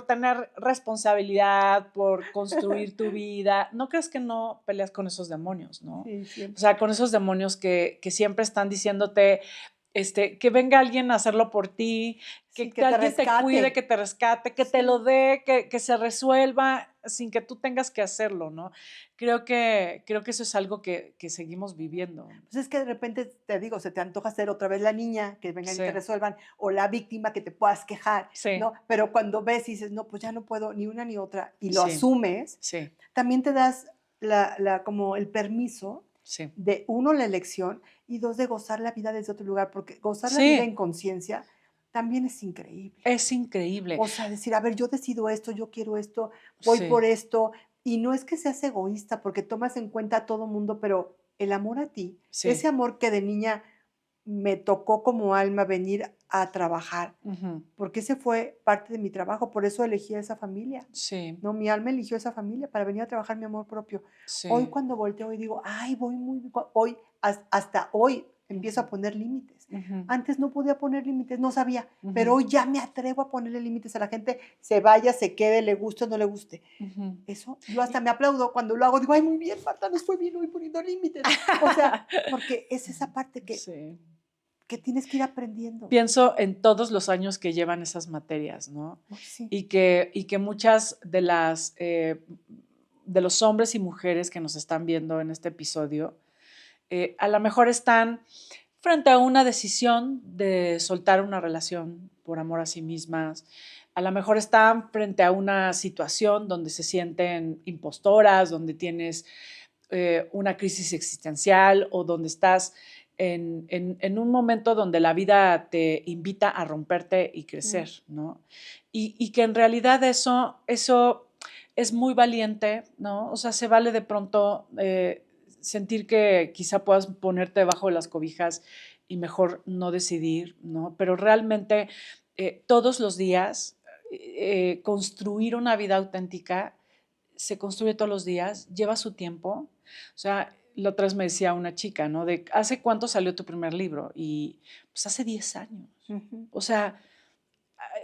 tener responsabilidad, por construir tu vida, no creas que no peleas con esos demonios, ¿no? Sí, O siempre. sea, con esos demonios que siempre están diciéndote, que venga alguien a hacerlo por ti, Sí, que que te alguien te cuide, rescate. que te rescate, que te lo Sí. dé, que se resuelva sin que tú tengas que hacerlo, ¿no? Creo que eso es algo que seguimos viviendo. Pues es que de repente, te digo, se te antoja ser otra vez la niña, que vengan y te Sí, resuelvan, o la víctima que te puedas quejar, sí, ¿no? Pero cuando ves y dices: "No, pues ya no puedo ni una ni otra", y lo sí, asumes, sí, también te das la como el permiso sí. de, uno, la elección, y 2, de gozar la vida desde otro lugar, porque gozar la vida en Sí, conciencia también es increíble. es increíble. O sea, decir: "A ver, yo decido esto, yo quiero esto, voy Sí, por esto", y no es que seas egoísta, porque tomas en cuenta a todo mundo, pero el amor a ti, ese sí. amor que de niña me tocó como alma venir a trabajar, Ujú. porque ese fue parte de mi trabajo, por eso elegí a esa familia, Sí, ¿no? Mi alma eligió esa familia para venir a trabajar mi amor propio. Hoy sí. cuando volteo y digo: "Ay, voy muy bien", hoy, hasta hoy empiezo Ujú, a poner límites. ujú, Antes no podía poner límites, no sabía, pero ujú, hoy ya me atrevo a ponerle límites a la gente, se vaya, se quede, le guste o no le guste. ujú. Eso, yo hasta Y me aplaudo cuando lo hago, digo: "Ay, muy bien, Marta, nos fue bien hoy poniendo límites". O sea, porque es esa parte Sí. que tienes que ir aprendiendo. Pienso en todos los años que llevan esas materias, ¿no? Uy, sí. Y que muchas de los hombres y mujeres que nos están viendo en este episodio, a lo mejor están frente a una decisión de soltar una relación por amor a sí mismas. A lo mejor están frente a una situación donde se sienten impostoras, donde tienes una crisis existencial o donde estás en un momento donde la vida te invita a romperte y Mm. crecer, ¿no? Y que en realidad eso es muy valiente, ¿no? O sea, se vale de pronto sentir que quizá puedas ponerte debajo de las cobijas y mejor no decidir, ¿no? Pero realmente todos los días construir una vida auténtica se construye todos los días, lleva su tiempo. O sea, la otra vez me decía una chica, ¿no? De, ¿hace cuánto salió tu primer libro? Y pues hace 10 años. O sea,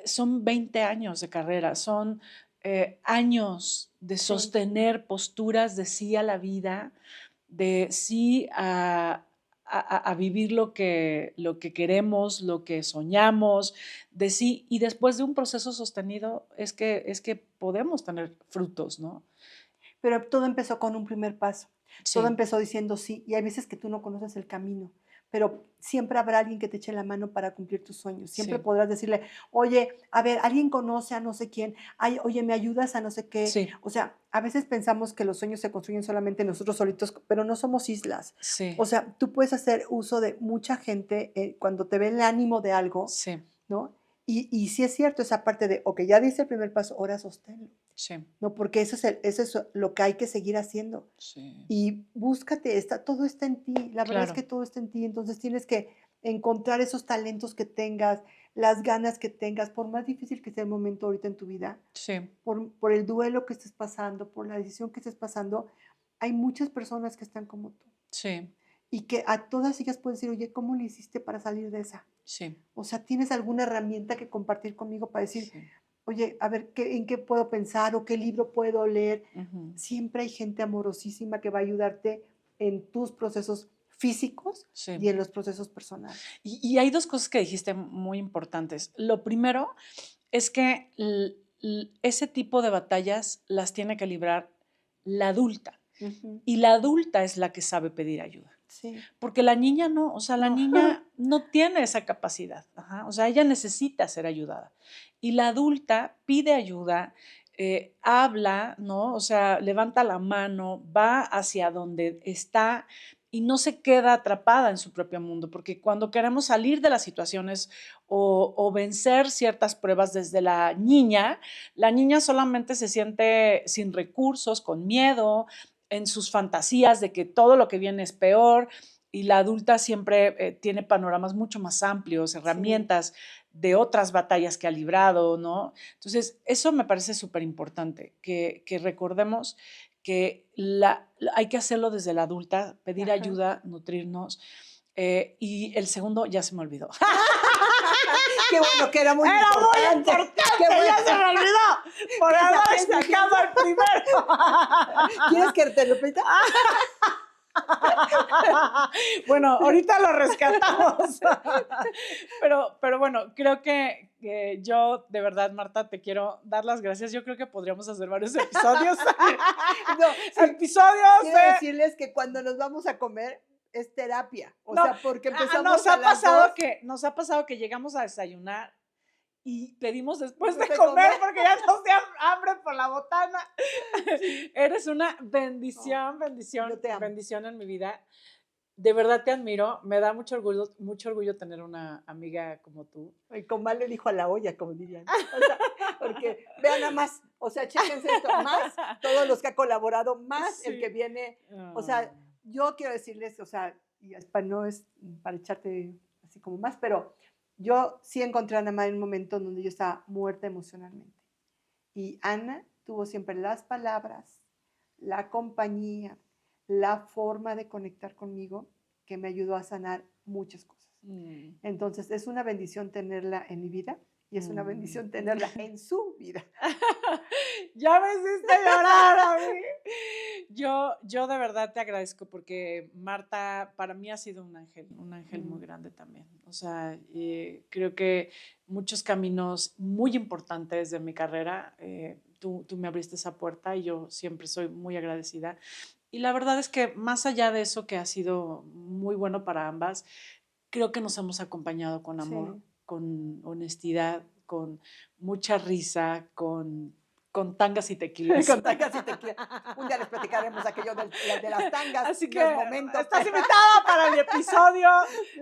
son 20 años de carrera, son años de sostener posturas de sí a la vida, de sí a vivir lo que queremos, lo que soñamos, de sí, y después de un proceso sostenido es que podemos tener frutos, ¿no? Pero todo empezó con un primer paso. Todo Sí, empezó diciendo sí, y hay veces que tú no conoces el camino, pero siempre habrá alguien que te eche la mano para cumplir tus sueños. Siempre sí, podrás decirle, oye, a ver, alguien conoce a no sé quién, ay, oye, ¿me ayudas a no sé qué? sí, O sea, a veces pensamos que los sueños se construyen solamente nosotros solitos, pero no somos islas. sí, O sea, tú puedes hacer uso de mucha gente cuando te ve el ánimo de algo, sí, ¿no? Y sí es cierto esa parte de, ok, ya diste el primer paso, ahora sosténlo, sí, ¿no? Porque eso es lo que hay que seguir haciendo. sí, Y búscate, todo está en ti, la verdad es claro, que todo está en ti, entonces tienes que encontrar esos talentos que tengas, las ganas que tengas, por más difícil que sea el momento ahorita en tu vida, sí, por el duelo que estés pasando, por la decisión que estés pasando, hay muchas personas que están como tú sí, y que a todas ellas puedes decir, oye, ¿cómo le hiciste para salir de esa? sí, O sea, ¿tienes alguna herramienta que compartir conmigo para decir, sí. oye, a ver, ¿en qué puedo pensar o qué libro puedo leer? Ujú. Siempre hay gente amorosísima que va a ayudarte en tus procesos físicos Sí. y en los procesos personales. Y hay dos cosas que dijiste muy importantes. Lo primero es que ese tipo de batallas las tiene que librar la adulta. Ujú. Y la adulta es la que sabe pedir ayuda. Sí, Porque la niña no, o sea, la no. niña no tiene esa capacidad. Ajá, o sea, ella necesita ser ayudada. Y la adulta pide ayuda, habla, ¿no? O sea, levanta la mano, va hacia donde está y no se queda atrapada en su propio mundo, porque cuando queremos salir de las situaciones o vencer ciertas pruebas desde la niña solamente se siente sin recursos, con miedo, en sus fantasías de que todo lo que viene es peor, y la adulta siempre tiene panoramas mucho más amplios, Sí. herramientas de otras batallas que ha librado, ¿no? Entonces, eso me parece súper importante, que recordemos que hay que hacerlo desde la adulta, pedir Ajá. ayuda, nutrirnos. Y el segundo ya se me olvidó. Qué bueno que era muy Era muy importante. importante, Qué ya bueno. se me olvidó por Piensa, haber piensa, explicado piensa. el primero. ¿Quieres que te repita? Bueno, ahorita lo rescatamos. Pero bueno, creo que yo, de verdad, Marta, te quiero dar las gracias. Yo creo que podríamos hacer varios episodios. No, sí, Episodios quiero de... decirles que cuando nos vamos a comer es terapia. O No, sea, porque empezamos a las 2 nos ha pasado que llegamos a desayunar y pedimos después de después de comer comer. porque ya nos dio hambre por la botana. Sí. Eres una No, bendición, yo bendición, te amo. bendición en mi vida. De verdad te admiro. Me da mucho orgullo tener una amiga como tú. El comal le dijo a la olla, como dirían. O sea, porque vean nada más, o sea, chéquense esto, más todos los que ha colaborado, más el que Sí. viene. O Ah, sea, yo quiero decirles, o sea, y para no es para echarte así como más, pero yo sí encontré a Ana Mar en un momento en donde yo estaba muerta emocionalmente. Y Ana tuvo siempre las palabras, la compañía, la forma de conectar conmigo que me ayudó a sanar muchas cosas. mm, Entonces, es una bendición tenerla en mi vida y es una mm. bendición tenerla en su vida. Ya me hiciste llorar a mí. Yo de verdad te agradezco porque Marta para mí ha sido un ángel muy Mm, grande también. O sea, creo que muchos caminos muy importantes de mi carrera, tú me abriste esa puerta y yo siempre soy muy agradecida. Y la verdad es que más allá de eso que ha sido muy bueno para ambas, creo que nos hemos acompañado con amor, sí. con honestidad, con mucha risa, con tangas y tequilas. Con tangas y tequila. Un día les platicaremos aquello de las tangas, Así no es que momento. estás invitada para el episodio.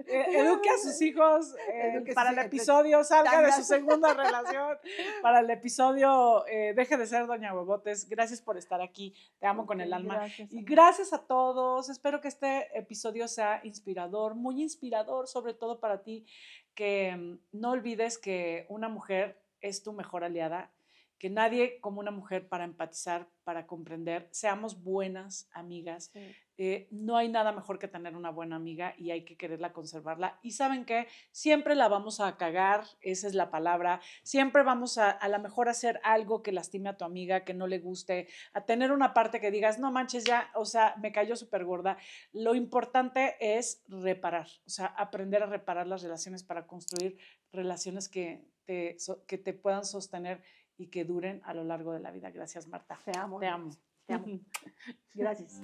Eduque a sus hijos Eduque para sus el hijos entre episodio, salga de su tangas. segunda relación. Para el episodio, deje de ser Doña Huevotes. Gracias por estar aquí. Te amo con Ok, el alma. gracias, Y amor. gracias a todos. Espero que este episodio sea inspirador, muy inspirador, sobre todo para ti, que no olvides que una mujer es tu mejor aliada que nadie como una mujer para empatizar, para comprender, seamos buenas amigas. Sí. No hay nada mejor que tener una buena amiga y hay que quererla conservarla. Y ¿saben qué? Siempre la vamos a cagar, esa es la palabra. Siempre vamos a lo mejor hacer algo que lastime a tu amiga, que no le guste, a tener una parte que digas, no manches ya, o sea, me cayó súper gorda. Lo importante es reparar, o sea, aprender a reparar las relaciones para construir relaciones que te puedan sostener y que duren a lo largo de la vida. Gracias, Marta. Te amo. Te amo. Te amo. Gracias.